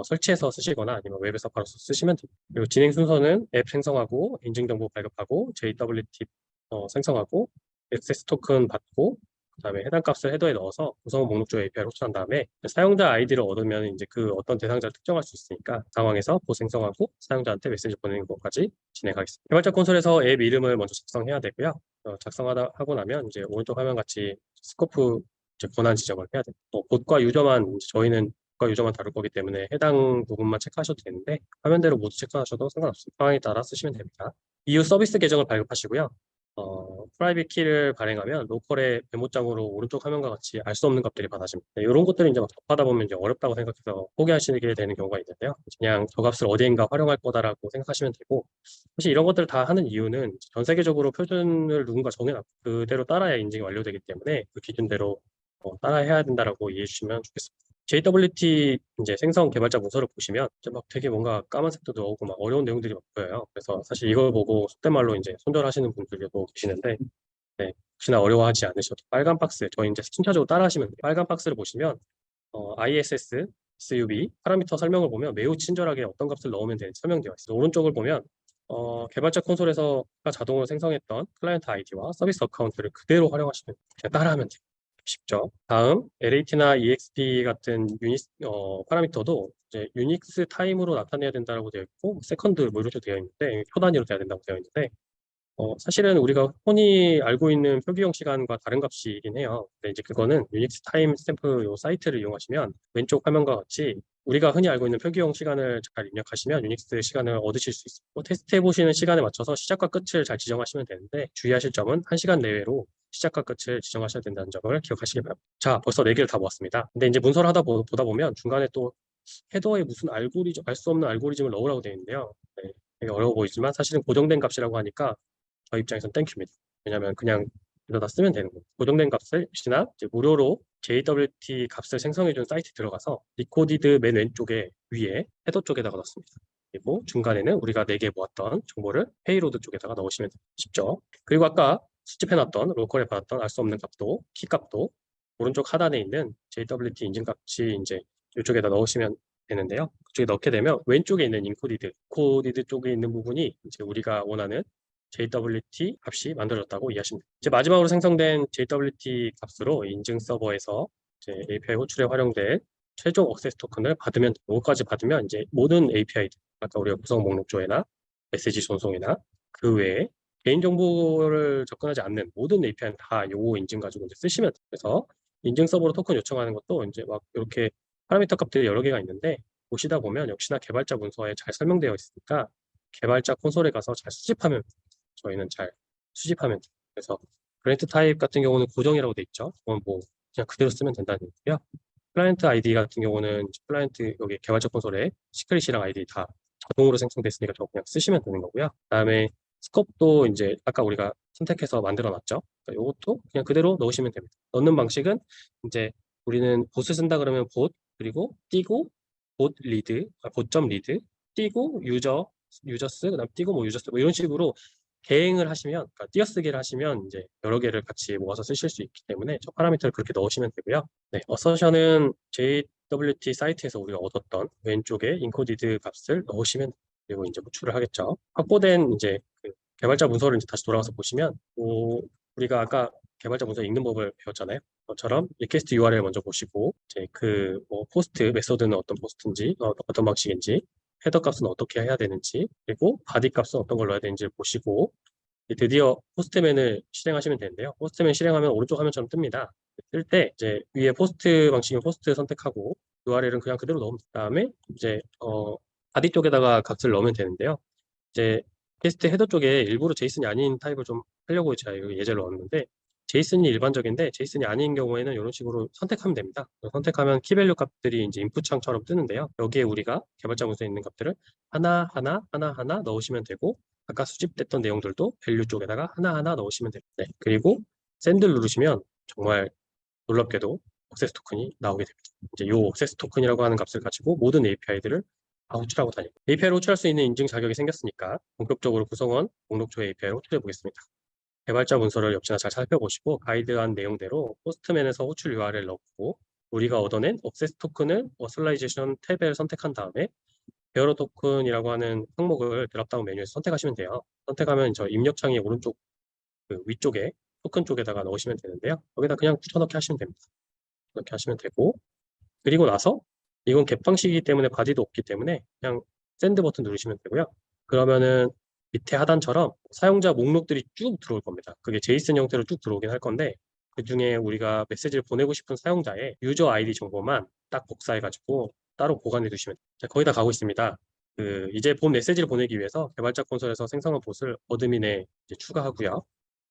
설치해서 쓰시거나 아니면 웹에서 바로 쓰시면 됩니다. 그리고 진행 순서는 앱 생성하고 인증 정보 발급하고 JWT 생성하고 액세스 토큰 받고 그다음에 해당 값을 헤더에 넣어서 구성원 목록조 API를 호출한 다음에 사용자 아이디를 얻으면 이제 그 어떤 대상자를 특정할 수 있으니까 상황에서 보 생성하고 사용자한테 메시지 보내는 것까지 진행하겠습니다. 개발자 콘솔에서 앱 이름을 먼저 작성해야 되고요. 하고 나면 이제 오른쪽 화면 같이 스코프 이제 권한 지정을 해야 돼요. 봇과 유저만 저희는 봇과 유저만 다룰 거기 때문에 해당 부분만 체크하셔도 되는데 화면대로 모두 체크하셔도 상관없습니다. 상황에 따라 쓰시면 됩니다. 이후 서비스 계정을 발급하시고요. 프라이빗 키를 발행하면 로컬의 메모장으로 오른쪽 화면과 같이 알 수 없는 값들이 받아집니다. 이런 것들을 이제 막 접하다 보면 이제 어렵다고 생각해서 포기하시게 되는 경우가 있는데요. 그냥 저 값을 어디인가 활용할 거다라고 생각하시면 되고 사실 이런 것들을 다 하는 이유는 전 세계적으로 표준을 누군가 정해놨고 그대로 따라야 인증이 완료되기 때문에 그 기준대로 따라해야 된다라고 이해해 주시면 좋겠습니다. JWT 이제 생성 개발자 문서를 보시면 이제 막 되게 뭔가 까만색도 나오고 막 어려운 내용들이 막 보여요. 그래서 사실 이걸 보고 속된 말로 이제 손절하시는 분들도 계시는데 네, 혹시나 어려워하지 않으셔도 빨간 박스 저희 이제 순차적으로 따라하시면 돼요. 빨간 박스를 보시면 ISS, SUB 파라미터 설명을 보면 매우 친절하게 어떤 값을 넣으면 되는지 설명되어 있어요. 오른쪽을 보면 개발자 콘솔에서 자동으로 생성했던 클라이언트 아이디와 서비스 어카운트를 그대로 활용하시면 그냥 따라하면 돼요. 쉽죠. 다음 LAT나 EXP 같은 파라미터도 이제 유닉스 타임으로 나타내야 된다고 되어 있고 세컨드 뭐 이렇게 되어 있는데 표 단위로 돼야 된다고 되어 있는데 사실은 우리가 흔히 알고 있는 표기용 시간과 다른 값이긴 해요. 근데 이제 그거는 유닉스 타임 스탬프 요 사이트를 이용하시면 왼쪽 화면과 같이 우리가 흔히 알고 있는 표기용 시간을 잘 입력하시면 유닉스 시간을 얻으실 수 있습니다. 테스트 해보시는 시간에 맞춰서 시작과 끝을 잘 지정하시면 되는데 주의하실 점은 1시간 내외로 시작과 끝을 지정하셔야 된다는 점을 기억하시기 바랍니다. 자, 벌써 4개를 다 모았습니다. 근데 이제 문서를 보다 보면 중간에 또 헤더에 무슨 알고리즘, 알 수 없는 알고리즘을 넣으라고 되어 있는데요. 네, 되게 어려워 보이지만 사실은 고정된 값이라고 하니까 저희 입장에서는 땡큐입니다. 왜냐하면 그냥 여기다 쓰면 되는 거예요. 고정된 값을 역시나 이제 무료로 JWT 값을 생성해준 사이트 들어가서 리코디드 맨 왼쪽에 위에 헤더 쪽에다가 넣습니다. 그리고 중간에는 우리가 4개 모았던 정보를 페이로드 쪽에다가 넣으시면 쉽죠. 그리고 아까 수집해놨던 로컬에 받았던 알 수 없는 값도 키 값도 오른쪽 하단에 있는 JWT 인증 값이 이제 이쪽에다 넣으시면 되는데요. 그쪽에 넣게 되면 왼쪽에 있는 인코디드 쪽에 있는 부분이 이제 우리가 원하는 JWT 값이 만들어졌다고 이해하시면 됩니다. 이제 마지막으로 생성된 JWT 값으로 인증 서버에서 이제 API 호출에 활용될 최종 액세스 토큰을 받으면, 이거까지 받으면 이제 모든 API들, 아까 우리가 구성 목록조회나 메시지 전송이나 그 외에 개인정보를 접근하지 않는 모든 API는 다 요거 인증 가지고 이제 쓰시면 돼요. 그래서 인증 서버로 토큰 요청하는 것도 이제 막 이렇게 파라미터 값들이 여러 개가 있는데 보시다 보면 역시나 개발자 문서에 잘 설명되어 있으니까 개발자 콘솔에 가서 잘 수집하면, 저희는 잘 수집하면 돼요. 그래서 그랜트 타입 같은 경우는 고정이라고 돼 있죠. 그건 뭐 그냥 그대로 쓰면 된다는 얘기고요. 클라이언트 아이디 같은 경우는 클라이언트 여기 개발자 콘솔에 시크릿이랑 아이디 다 자동으로 생성됐으니까 저거 그냥 쓰시면 되는 거고요. 그다음에 스컵도 이제 아까 우리가 선택해서 만들어 놨죠. 그러니까 이것도 그냥 그대로 넣으시면 됩니다. 넣는 방식은 이제 우리는 봇을 쓴다 그러면 봇, 그리고 띄고 봇 리드, 봇점 리드, 띄고 유저스, 그다음 띄고 뭐 유저스 뭐 이런 식으로 개행을 하시면, 그러니까 띄어쓰기를 하시면 이제 여러 개를 같이 모아서 쓰실 수 있기 때문에 저 파라미터를 그렇게 넣으시면 되고요. 네, 어서션은 JWT 사이트에서 우리가 얻었던 왼쪽에 인코디드 값을 넣으시면, 그리고 이제 호출을 하겠죠. 확보된 이제 그 개발자 문서를 이제 다시 돌아가서 보시면, 우리가 아까 개발자 문서 읽는 법을 배웠잖아요. 그것처럼 리퀘스트 URL 먼저 보시고, 이제 그 뭐 포스트 메소드는 어떤 포스트인지, 어떤 방식인지, 헤더 값은 어떻게 해야 되는지, 그리고 바디 값은 어떤 걸 넣어야 되는지 보시고, 드디어 포스트맨을 실행하시면 되는데요. 포스트맨 실행하면 오른쪽 화면처럼 뜹니다. 뜰 때 이제 위에 포스트 방식이면 포스트 선택하고 URL은 그냥 그대로 넣으면 다음에 이제 바디 쪽에다가 값을 넣으면 되는데요. 이제 테스트 헤더 쪽에 일부러 제이슨이 아닌 타입을 좀 하려고 제가 이거 예제를 넣었는데, 제이슨이 일반적인데 제이슨이 아닌 경우에는 이런 식으로 선택하면 됩니다. 선택하면 키밸류 값들이 이제 인풋 창처럼 뜨는데요. 여기에 우리가 개발자 문서에 있는 값들을 하나하나 넣으시면 되고, 아까 수집됐던 내용들도 밸류 쪽에다가 하나하나 넣으시면 됩니다. 네, 그리고 샌드를 누르시면 정말 놀랍게도 액세스 토큰이 나오게 됩니다. 이제 이 액세스 토큰이라고 하는 값을 가지고 모든 API들을 다 호출하고 다니고, API를 호출할 수 있는 인증 자격이 생겼으니까 본격적으로 구성원 목록조회 API를 호출해 보겠습니다. 개발자 문서를 역시나 잘 살펴보시고 가이드한 내용대로 포스트맨에서 호출 URL 넣고 우리가 얻어낸 액세스 토큰을 어슬라이제이션 탭을 선택한 다음에 베어러 토큰이라고 하는 항목을 드랍다운 메뉴에서 선택하시면 돼요. 선택하면 저 입력창의 오른쪽 그 위쪽에 토큰 쪽에다가 넣으시면 되는데요. 여기다 그냥 붙여넣기 하시면 됩니다. 이렇게 하시면 되고, 그리고 나서 이건 갭 방식이기 때문에 바디도 없기 때문에 그냥 샌드 버튼 누르시면 되고요. 그러면은 밑에 하단처럼 사용자 목록들이 쭉 들어올 겁니다. 그게 제이슨 형태로 쭉 들어오긴 할 건데, 그 중에 우리가 메시지를 보내고 싶은 사용자의 유저 아이디 정보만 딱 복사해가지고 따로 보관해 두시면 돼요. 자, 거의 다 가고 있습니다. 이제 본 메시지를 보내기 위해서 개발자 콘솔에서 생성한 봇을 어드민에 이제 추가하고요.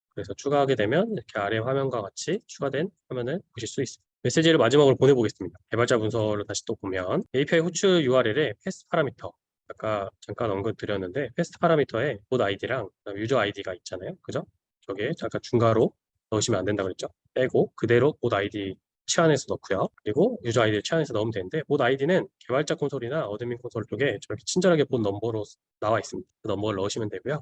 그래서 추가하게 되면 이렇게 아래 화면과 같이 추가된 화면을 보실 수 있습니다. 메시지를 마지막으로 보내보겠습니다. 개발자 문서를 다시 또 보면 API 호출 URL에 패스트 파라미터, 아까 잠깐 언급 드렸는데 패스트 파라미터에 봇 아이디랑 유저 아이디가 있잖아요. 그죠? 저게 잠깐 중괄호 넣으시면 안 된다고 그랬죠? 빼고 그대로 봇 아이디 치안에서 넣고요. 그리고 유저 아이디 치안에서 넣으면 되는데, 봇 아이디는 개발자 콘솔이나 어드민 콘솔 쪽에 저렇게 친절하게 봇 넘버로 나와 있습니다. 그 넘버를 넣으시면 되고요.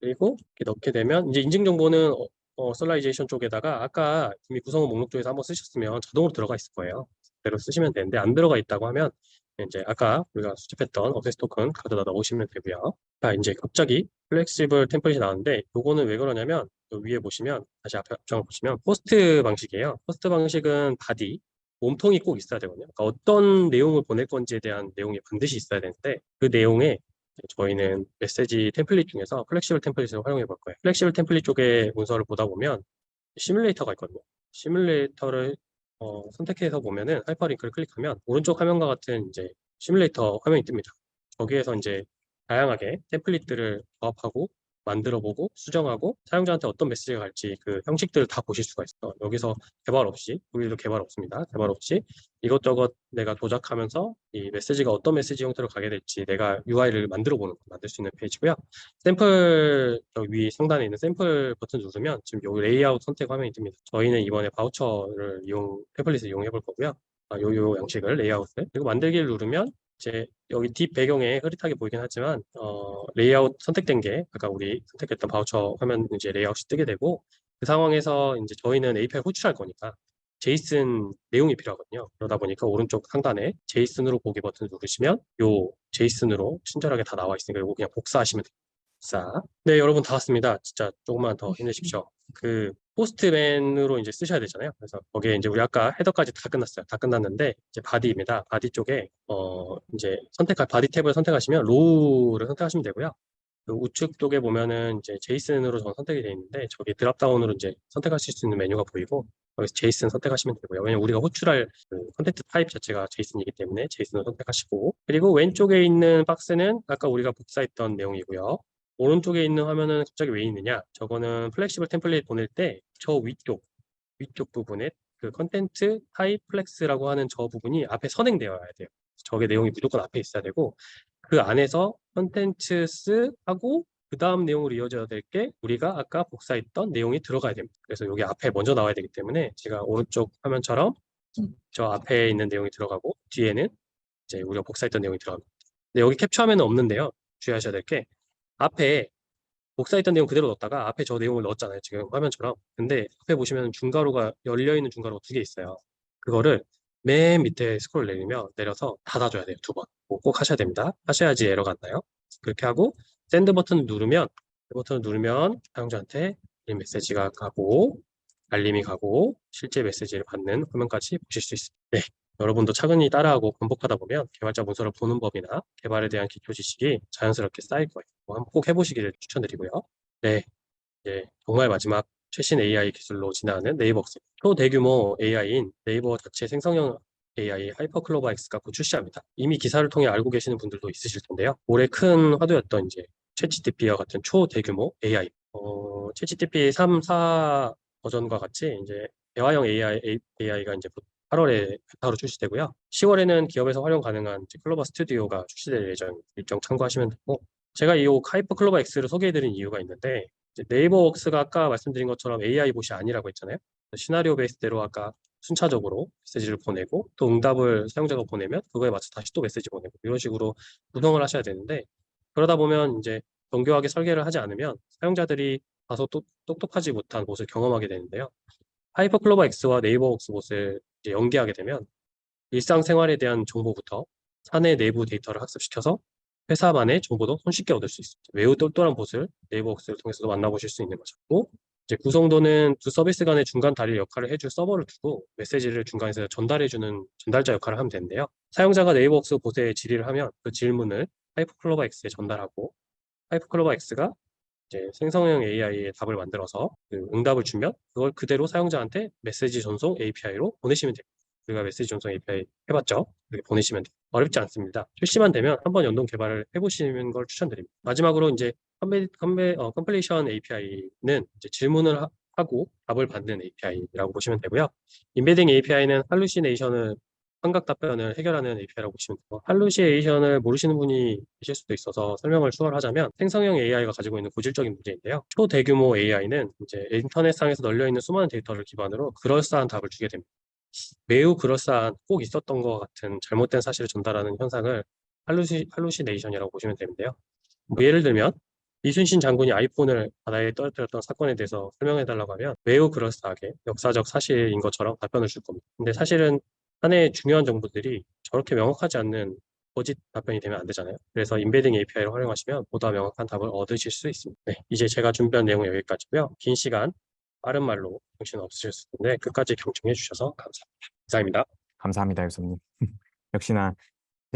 그리고 이렇게 넣게 되면 이제 인증 정보는 어슬라이제이션 쪽에다가 아까 이미 구성원 목록 쪽에서 한번 쓰셨으면 자동으로 들어가 있을 거예요. 그대로 쓰시면 되는데 안 들어가 있다고 하면 이제 아까 우리가 수집했던 액세스 토큰 가져다 넣으시면 되고요. 자, 이제 갑자기 플렉시블 템플릿이 나왔는데 요거는 왜 그러냐면 위에 보시면 다시 앞에 앞장을 보시면 포스트 방식이에요. 포스트 방식은 바디 몸통이 꼭 있어야 되거든요. 그러니까 어떤 내용을 보낼 건지에 대한 내용이 반드시 있어야 되는데 그 내용에 저희는 메시지 템플릿 중에서 플렉시블 템플릿을 활용해 볼 거예요. 플렉시블 템플릿 쪽에 문서를 보다 보면 시뮬레이터가 있거든요. 시뮬레이터를 선택해서 보면은 하이퍼링크를 클릭하면 오른쪽 화면과 같은 이제 시뮬레이터 화면이 뜹니다. 거기에서 이제 다양하게 템플릿들을 조합하고 만들어보고 수정하고 사용자한테 어떤 메시지가 갈지 그 형식들을 다 보실 수가 있어요. 여기서 개발 없이, 우리도 개발 없습니다. 개발 없이 이것저것 내가 조작하면서 이 메시지가 어떤 메시지 형태로 가게 될지 내가 UI를 만들 수 있는 페이지고요. 샘플 위 상단에 있는 샘플 버튼 누르면 지금 여기 레이아웃 선택 화면이 뜹니다. 저희는 이번에 바우처를 템플릿을 이용해 볼 거고요. 요 양식을 레이아웃을 그리고 만들기를 누르면 이제 여기 뒷 배경에 흐릿하게 보이긴 하지만 레이아웃 선택된 게 아까 우리 선택했던 바우처 화면 이제 레이아웃이 뜨게 되고 그 상황에서 이제 저희는 API 호출할 거니까 제이슨 내용이 필요하거든요. 그러다 보니까 오른쪽 상단에 제이슨으로 보기 버튼 누르시면 요 제이슨으로 친절하게 다 나와 있으니까 이거 그냥 복사하시면 됩니다. 복사. 네, 여러분 다 왔습니다. 진짜 조금만 더 힘내십시오. 그 포스트맨으로 이제 쓰셔야 되잖아요. 그래서 거기에 이제 우리 아까 헤더까지 다 끝났어요. 다 끝났는데 이제 바디입니다. 바디 쪽에 이제 선택할 바디 탭을 선택하시면 로우를 선택하시면 되고요. 그 우측 쪽에 보면은 이제 제이슨으로 저는 선택이 되어 있는데 저기 드랍다운으로 이제 선택하실 수 있는 메뉴가 보이고 여기서 제이슨 선택하시면 되고요. 왜냐면 우리가 호출할 그 컨텐트 타입 자체가 제이슨이기 때문에 제이슨을 선택하시고 그리고 왼쪽에 있는 박스는 아까 우리가 복사했던 내용이고요. 오른쪽에 있는 화면은 갑자기 왜 있느냐? 저거는 플렉시블 템플릿 보낼 때 저 위쪽 부분에 그 컨텐트 타입 플렉스라고 하는 저 부분이 앞에 선행되어야 돼요. 저게 내용이 무조건 앞에 있어야 되고 그 안에서 컨텐츠스 하고 그 다음 내용으로 이어져야 될 게 우리가 아까 복사했던 내용이 들어가야 됩니다. 그래서 여기 앞에 먼저 나와야 되기 때문에 제가 오른쪽 화면처럼 저 앞에 있는 내용이 들어가고 뒤에는 이제 우리가 복사했던 내용이 들어갑니다. 근데 여기 캡처하면 없는데요. 주의하셔야 될 게 앞에 복사했던 내용 그대로 넣었다가 앞에 저 내용을 넣었잖아요. 지금 화면처럼. 근데 앞에 보시면 중괄호가 열려있는 중괄호가 2개 있어요. 그거를 맨 밑에 스크롤 내려서 닫아줘야 돼요. 2번. 꼭 하셔야 됩니다. 하셔야지 에러가 안 나요. 그렇게 하고 샌드 버튼을 누르면 사용자한테 이 메시지가 가고 알림이 가고 실제 메시지를 받는 화면까지 보실 수 있습니다. 네. 여러분도 차근히 따라하고 반복하다 보면 개발자 문서를 보는 법이나 개발에 대한 기초 지식이 자연스럽게 쌓일 거예요. 한번 꼭 해보시기를 추천드리고요. 네, 이제 정말 마지막 최신 AI 기술로 진화하는 네이버스 초대규모 AI인 네이버 자체 생성형 AI 하이퍼클로버 X가 곧 출시합니다. 이미 기사를 통해 알고 계시는 분들도 있으실 텐데요. 올해 큰 화두였던 이제 챗GPT와 같은 초대규모 AI, 챗GPT 3, 4 버전과 같이 이제 대화형 AI가 이제 8월에 베타로 출시되고요. 10월에는 기업에서 활용 가능한 클로버 스튜디오가 출시될 예정 일정 참고하시면 되고 제가 이 하이퍼 클로버 X를 소개해드린 이유가 있는데 네이버웍스가 아까 말씀드린 것처럼 AI 봇이 아니라고 했잖아요. 시나리오 베이스대로 아까 순차적으로 메시지를 보내고 또 응답을 사용자가 보내면 그거에 맞춰 다시 또 메시지 보내고 이런 식으로 구성을 하셔야 되는데 그러다 보면 이제 정교하게 설계를 하지 않으면 사용자들이 다소 똑똑하지 못한 봇을 경험하게 되는데요. 하이퍼클로버 X와 네이버웍스 봇을 이제 연계하게 되면 일상생활에 대한 정보부터 사내 내부 데이터를 학습시켜서 회사만의 정보도 손쉽게 얻을 수 있습니다. 매우 똘똘한 봇을 네이버웍스를 통해서도 만나보실 수 있는 거죠. 또 이제 구성도는 두 서비스 간의 중간 다리 역할을 해줄 서버를 두고 메시지를 중간에서 전달해주는 전달자 역할을 하면 되는데요. 사용자가 네이버웍스 봇에 질의를 하면 그 질문을 하이퍼클로버 X에 전달하고 하이퍼클로버 X가 이제 생성형 AI의 답을 만들어서 그 응답을 주면 그걸 그대로 사용자한테 메시지 전송 API로 보내시면 됩니다. 우리가 메시지 전송 API 해봤죠? 이렇게 보내시면 돼요. 어렵지 않습니다. 출시만 되면 한번 연동 개발을 해보시는 걸 추천드립니다. 마지막으로 이제 컴플리션 API는 이제 질문을 하고 답을 받는 API라고 보시면 되고요. 인베딩 API는 할루시네이션을 환각 답변을 해결하는 API라고 보시면 되고 할루시네이션을 모르시는 분이 계실 수도 있어서 설명을 추가를 하자면 생성형 AI가 가지고 있는 고질적인 문제인데요. 초대규모 AI는 이제 인터넷상에서 널려있는 수많은 데이터를 기반으로 그럴싸한 답을 주게 됩니다. 매우 그럴싸한 꼭 있었던 것 같은 잘못된 사실을 전달하는 현상을 할루시네이션이라고 보시면 되는데요. 뭐 예를 들면 이순신 장군이 아이폰을 바다에 떨어뜨렸던 사건에 대해서 설명해달라고 하면 매우 그럴싸하게 역사적 사실인 것처럼 답변을 줄 겁니다. 근데 사실은 하나의 중요한 정보들이 저렇게 명확하지 않는 거짓 답변이 되면 안 되잖아요. 그래서 인베딩 API를 활용하시면 보다 명확한 답을 얻으실 수 있습니다. 네, 이제 제가 준비한 내용은 여기까지고요. 긴 시간 빠른 말로 정신 없으셨을 텐데 끝까지 경청해 주셔서 감사합니다. 이상입니다. 감사합니다, 교수님. 역시나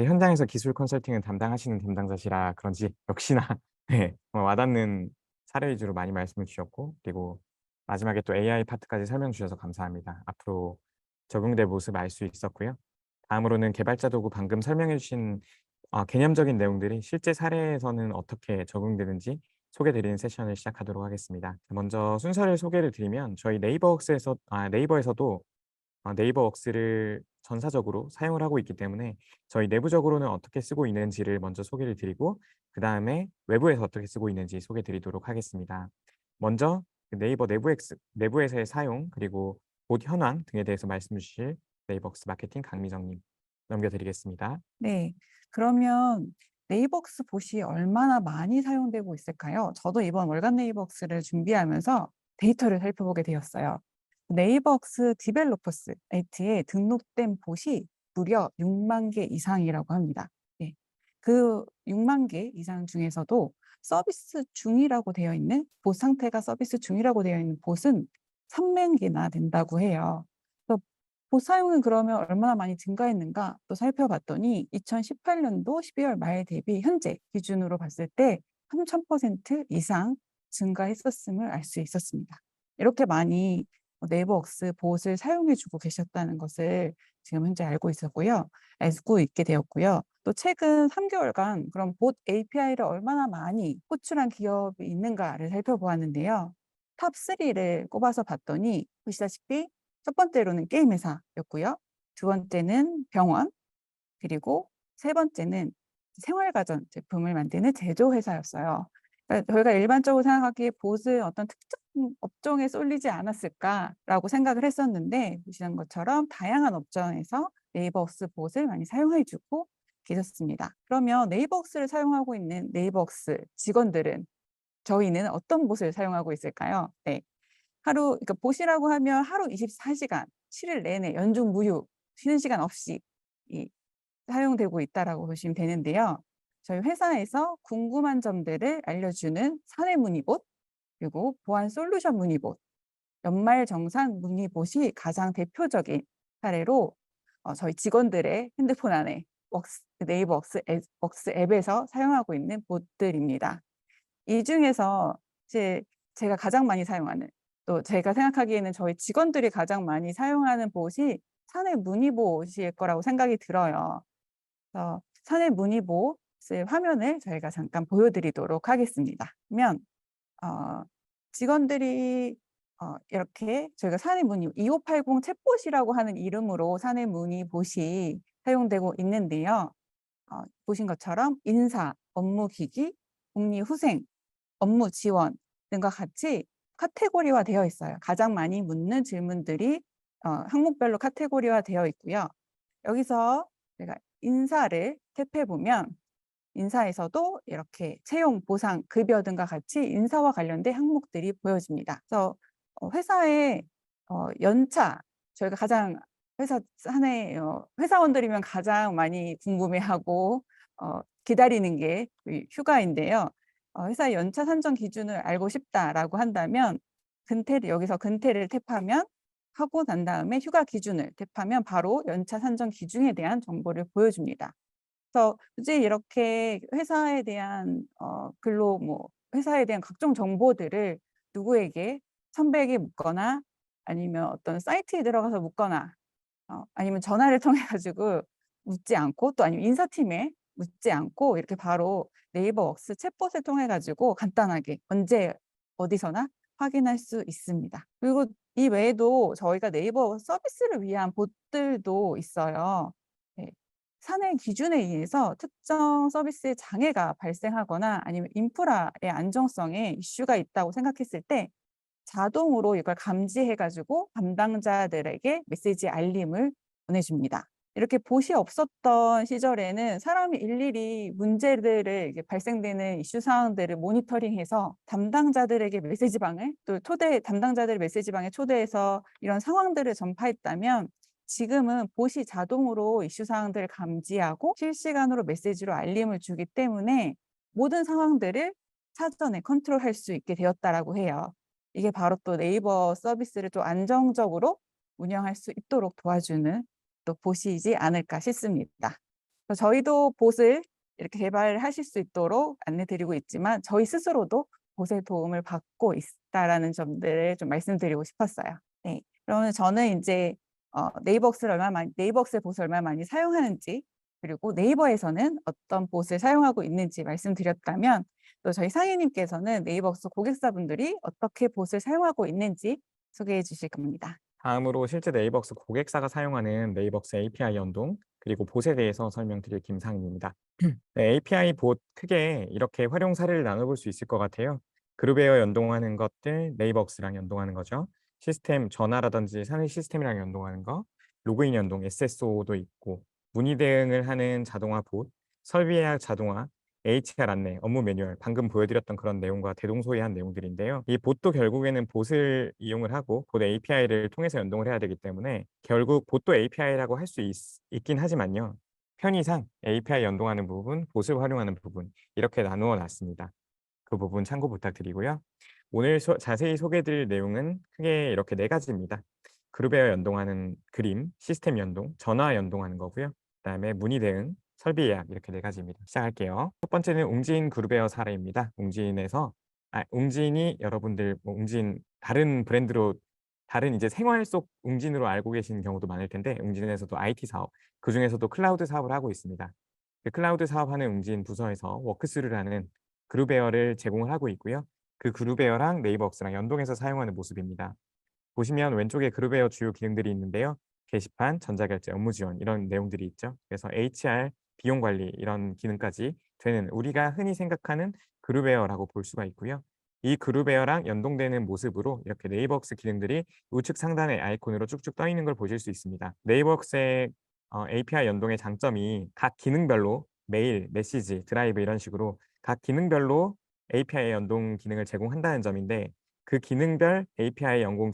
현장에서 기술 컨설팅을 담당하시는 담당자시라 그런지 역시나 네 와닿는 사례 위주로 많이 말씀을 주셨고, 그리고 마지막에 또 AI 파트까지 설명 주셔서 감사합니다. 앞으로 적용될 모습 알 수 있었고요. 다음으로는 개발자 도구 방금 설명해 주신 개념적인 내용들이 실제 사례에서는 어떻게 적용되는지 소개 드리는 세션을 시작하도록 하겠습니다. 먼저 순서를 소개를 드리면, 저희 네이버에서도 네이버웍스를 전사적으로 사용을 하고 있기 때문에 저희 내부적으로는 어떻게 쓰고 있는지를 먼저 소개를 드리고, 그다음에 외부에서 어떻게 쓰고 있는지 소개 드리도록 하겠습니다. 먼저 그 네이버 내부에서의 사용, 그리고 곧 현황 등에 대해서 말씀 주실 네이버웍스 마케팅 강미정 님 넘겨 드리겠습니다. 네. 그러면 네이버웍스 봇이 얼마나 많이 사용되고 있을까요? 저도 이번 월간 네이버웍스를 준비하면서 데이터를 살펴보게 되었어요. 네이버웍스 디벨로퍼스 사이트에 등록된 봇이 무려 6만 개 이상이라고 합니다. 네. 그 6만 개 이상 중에서도 서비스 중이라고 되어 있는, 봇 상태가 서비스 중이라고 되어 있는 봇은 3만 개나 된다고 해요. 그래서 봇 사용은 그러면 얼마나 많이 증가했는가 또 살펴봤더니 2018년도 12월 말 대비 현재 기준으로 봤을 때 3000% 이상 증가했었음을 알 수 있었습니다. 이렇게 많이 네이버웍스 봇을 사용해 주고 계셨다는 것을 지금 현재 알고 있게 되었고요. 또 최근 3개월간 그럼 봇 API를 얼마나 많이 호출한 기업이 있는가를 살펴보았는데요. 탑 3를 꼽아서 봤더니 보시다시피 첫 번째로는 게임 회사였고요. 두 번째는 병원, 그리고 세 번째는 생활가전 제품을 만드는 제조회사였어요. 그러니까 저희가 일반적으로 생각하기에 봇은 어떤 특정 업종에 쏠리지 않았을까라고 생각을 했었는데, 보시는 것처럼 다양한 업종에서 네이버웍스 봇을 많이 사용해 주고 계셨습니다. 그러면 네이버웍스를 사용하고 있는 네이버웍스 직원들은 저희는 어떤 봇을 사용하고 있을까요? 네. 그러니까 봇이라고 하면 하루 24시간 7일 내내 연중 무휴 쉬는 시간 없이 사용되고 있다라고 보시면 되는데요. 저희 회사에서 궁금한 점들을 알려주는 사내 문의봇, 그리고 보안 솔루션 문의봇, 연말 정산 문의봇이 가장 대표적인 사례로 저희 직원들의 핸드폰 안에 네이버웍스 앱에서 사용하고 있는 봇들입니다. 이 중에서 이제 제가 가장 많이 사용하는, 또 제가 생각하기에는 저희 직원들이 가장 많이 사용하는 봇이 사내 문의봇일 거라고 생각이 들어요. 그래서 사내 문의봇의 화면을 저희가 잠깐 보여드리도록 하겠습니다. 그러면 직원들이 이렇게 저희가 사내 문의 2580 챗봇이라고 하는 이름으로 사내 문의봇이 사용되고 있는데요. 보신 것처럼 인사, 업무기기, 복리후생, 업무 지원 등과 같이 카테고리화 되어 있어요. 가장 많이 묻는 질문들이 항목별로 카테고리화 되어 있고요. 여기서 제가 인사를 탭해 보면 인사에서도 이렇게 채용, 보상, 급여 등과 같이 인사와 관련된 항목들이 보여집니다. 그래서 회사의 연차, 저희가 가장 회사원들이면 가장 많이 궁금해하고 기다리는 게 휴가인데요. 회사의 연차 산정 기준을 알고 싶다라고 한다면 여기서 근태를 탭하면 하고 난 다음에 휴가 기준을 탭하면 바로 연차 산정 기준에 대한 정보를 보여줍니다. 그래서 굳이 이렇게 회사에 대한 회사에 대한 각종 정보들을 누구에게, 선배에게 묻거나 아니면 어떤 사이트에 들어가서 묻거나 아니면 전화를 통해 가지고 묻지 않고, 또 아니면 인사팀에 묻지 않고 이렇게 바로 네이버웍스 챗봇을 통해 가지고 간단하게 언제 어디서나 확인할 수 있습니다. 그리고 이 외에도 저희가 네이버 서비스를 위한 봇들도 있어요. 네. 사내 기준에 의해서 특정 서비스에 장애가 발생하거나 아니면 인프라의 안정성에 이슈가 있다고 생각했을 때 자동으로 이걸 감지해 가지고 담당자들에게 메시지 알림을 보내줍니다. 이렇게 봇이 없었던 시절에는 사람이 일일이 문제들을 발생되는 이슈 사항들을 모니터링해서 담당자들에게 메시지방을 담당자들 메시지방에 초대해서 이런 상황들을 전파했다면, 지금은 봇이 자동으로 이슈 사항들을 감지하고 실시간으로 메시지로 알림을 주기 때문에 모든 상황들을 사전에 컨트롤할 수 있게 되었다라고 해요. 이게 바로 또 네이버 서비스를 좀 안정적으로 운영할 수 있도록 도와주는 또 봇이지 않을까 싶습니다. 그래서 저희도 봇을 이렇게 개발하실 수 있도록 안내드리고 있지만 저희 스스로도 봇의 도움을 받고 있다라는 점들을 좀 말씀드리고 싶었어요. 네. 그러면 저는 이제 네이버스의 봇을 얼마나 많이 사용하는지, 그리고 네이버에서는 어떤 봇을 사용하고 있는지 말씀드렸다면, 또 저희 상인님께서는 네이버스 고객사분들이 어떻게 봇을 사용하고 있는지 소개해 주실 겁니다. 다음으로 실제 네이버스 고객사가 사용하는 네이버스 API 연동 그리고 봇에 대해서 설명드릴 김상인입니다. 네, API 봇 크게 이렇게 활용 사례를 나눠볼 수 있을 것 같아요. 그룹웨어 연동하는 것들, 네이버스랑 연동하는 거죠. 시스템 전화라든지 상위 시스템이랑 연동하는 거, 로그인 연동, SSO도 있고, 문의 대응을 하는 자동화 봇, 설비 예약 자동화, HR 안내, 업무 매뉴얼, 방금 보여드렸던 그런 내용과 대동소이한 내용들인데요. 이 봇도 결국에는 봇을 이용을 하고 봇 API를 통해서 연동을 해야 되기 때문에 결국 봇도 API라고 할 수 있긴 하지만요. 편의상 API 연동하는 부분, 봇을 활용하는 부분 이렇게 나누어 놨습니다. 그 부분 참고 부탁드리고요. 오늘 자세히 소개해드릴 내용은 크게 이렇게 네 가지입니다. 그룹웨어 연동하는 그림, 시스템 연동, 전화 연동하는 거고요. 그다음에 문의 대응, 설비 예약 이렇게 네 가지입니다. 시작할게요. 첫 번째는 웅진 그룹웨어 사례입니다. 웅진이 여러분들 웅진 다른 브랜드로 다른 이제 생활 속 웅진으로 알고 계시는 경우도 많을 텐데 웅진에서도 IT 사업, 그중에서도 클라우드 사업을 하고 있습니다. 그 클라우드 사업하는 웅진 부서에서 워크스루라는 그룹웨어를 제공을 하고 있고요. 그 그룹웨어랑 네이버웍스랑 연동해서 사용하는 모습입니다. 보시면 왼쪽에 그룹웨어 주요 기능들이 있는데요. 게시판, 전자결제, 업무 지원 이런 내용들이 있죠. 그래서 HR, 비용 관리 이런 기능까지 되는 우리가 흔히 생각하는 그룹웨어라고 볼 수가 있고요. 이 그룹웨어랑 연동되는 모습으로 이렇게 네이버웍스 기능들이 우측 상단의 아이콘으로 쭉쭉 떠 있는 걸 보실 수 있습니다. 네이버웍스의 API 연동의 장점이 각 기능별로 메일, 메시지, 드라이브 이런 식으로 각 기능별로 API 연동 기능을 제공한다는 점인데 그 기능별 API 연동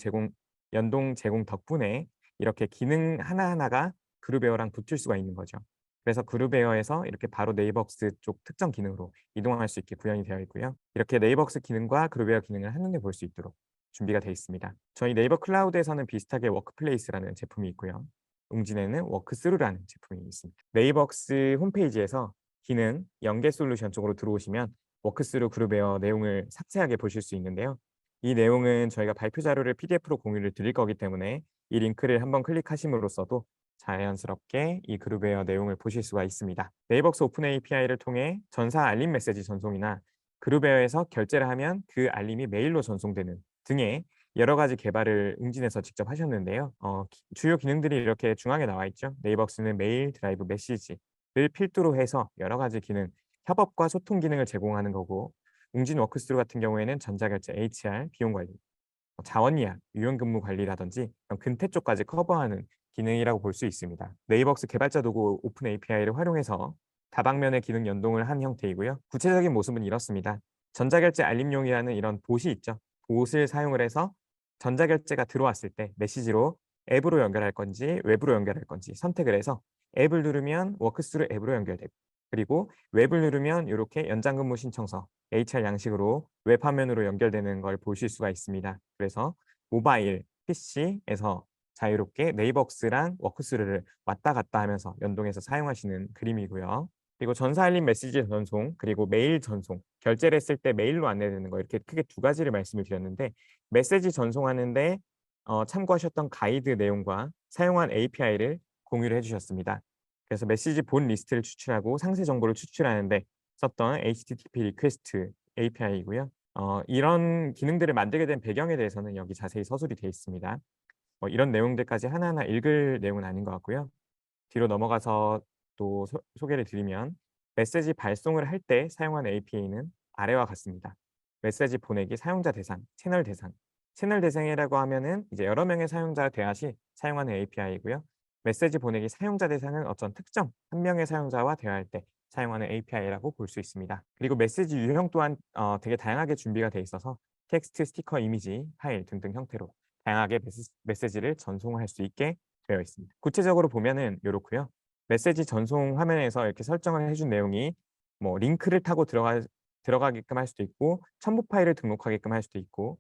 제공 덕분에 이렇게 기능 하나하나가 그룹웨어랑 붙을 수가 있는 거죠. 그래서 그룹웨어에서 이렇게 바로 네이버웍스 쪽 특정 기능으로 이동할 수 있게 구현이 되어 있고요. 이렇게 네이버웍스 기능과 그룹웨어 기능을 한눈에 볼 수 있도록 준비가 되어 있습니다. 저희 네이버 클라우드에서는 비슷하게 워크플레이스라는 제품이 있고요. 웅진에는 워크스루라는 제품이 있습니다. 네이버웍스 홈페이지에서 기능, 연계 솔루션 쪽으로 들어오시면 워크스루 그룹웨어 내용을 상세하게 보실 수 있는데요. 이 내용은 저희가 발표 자료를 PDF로 공유를 드릴 거기 때문에 이 링크를 한번 클릭하심으로써도 자연스럽게 이 그룹웨어 내용을 보실 수가 있습니다. 네이버웍스 오픈 API를 통해 전사 알림 메시지 전송이나 그룹웨어에서 결제를 하면 그 알림이 메일로 전송되는 등의 여러 가지 개발을 웅진에서 직접 하셨는데요. 주요 기능들이 이렇게 중앙에 나와 있죠. 네이버웍스는 메일, 드라이브, 메시지를 필두로 해서 여러 가지 기능, 협업과 소통 기능을 제공하는 거고 웅진 워크스루 같은 경우에는 전자결제, HR, 비용 관리, 자원 예약, 유연근무 관리라든지 근태 쪽까지 커버하는 기능이라고 볼 수 있습니다. 네이버웍스 개발자 도구 오픈 API를 활용해서 다방면의 기능 연동을 한 형태이고요. 구체적인 모습은 이렇습니다. 전자결제 알림용이라는 이런 봇이 있죠. 봇을 사용을 해서 전자결제가 들어왔을 때 메시지로 앱으로 연결할 건지 웹으로 연결할 건지 선택을 해서 앱을 누르면 워크스루 앱으로 연결되고 그리고 웹을 누르면 이렇게 연장근무 신청서 HR 양식으로 웹 화면으로 연결되는 걸 보실 수가 있습니다. 그래서 모바일, PC에서 자유롭게 네이버웍스랑 워크스루를 왔다 갔다 하면서 연동해서 사용하시는 그림이고요. 그리고 전사 알림 메시지 전송, 그리고 메일 전송, 결제를 했을 때 메일로 안내되는 거 이렇게 크게 두 가지를 말씀을 드렸는데 메시지 전송하는데 참고하셨던 가이드 내용과 사용한 API를 공유를 해주셨습니다. 그래서 메시지 본 리스트를 추출하고 상세 정보를 추출하는데 썼던 HTTP 리퀘스트 API이고요. 이런 기능들을 만들게 된 배경에 대해서는 여기 자세히 서술이 되어 있습니다. 이런 내용들까지 하나하나 읽을 내용은 아닌 것 같고요. 뒤로 넘어가서 또 소개를 드리면 메시지 발송을 할 때 사용하는 API는 아래와 같습니다. 메시지 보내기 사용자 대상, 채널 대상. 채널 대상이라고 하면은 이제 여러 명의 사용자가 대화 시 사용하는 API이고요. 메시지 보내기 사용자 대상은 어떤 특정 한 명의 사용자와 대화할 때 사용하는 API라고 볼 수 있습니다. 그리고 메시지 유형 또한 되게 다양하게 준비가 돼 있어서 텍스트, 스티커, 이미지, 파일 등등 형태로 다양하게 메시지를 전송할 수 있게 되어 있습니다. 구체적으로 보면은 이렇고요. 메시지 전송 화면에서 이렇게 설정을 해준 내용이 뭐 링크를 타고 들어가게끔 할 수도 있고 첨부 파일을 등록하게끔 할 수도 있고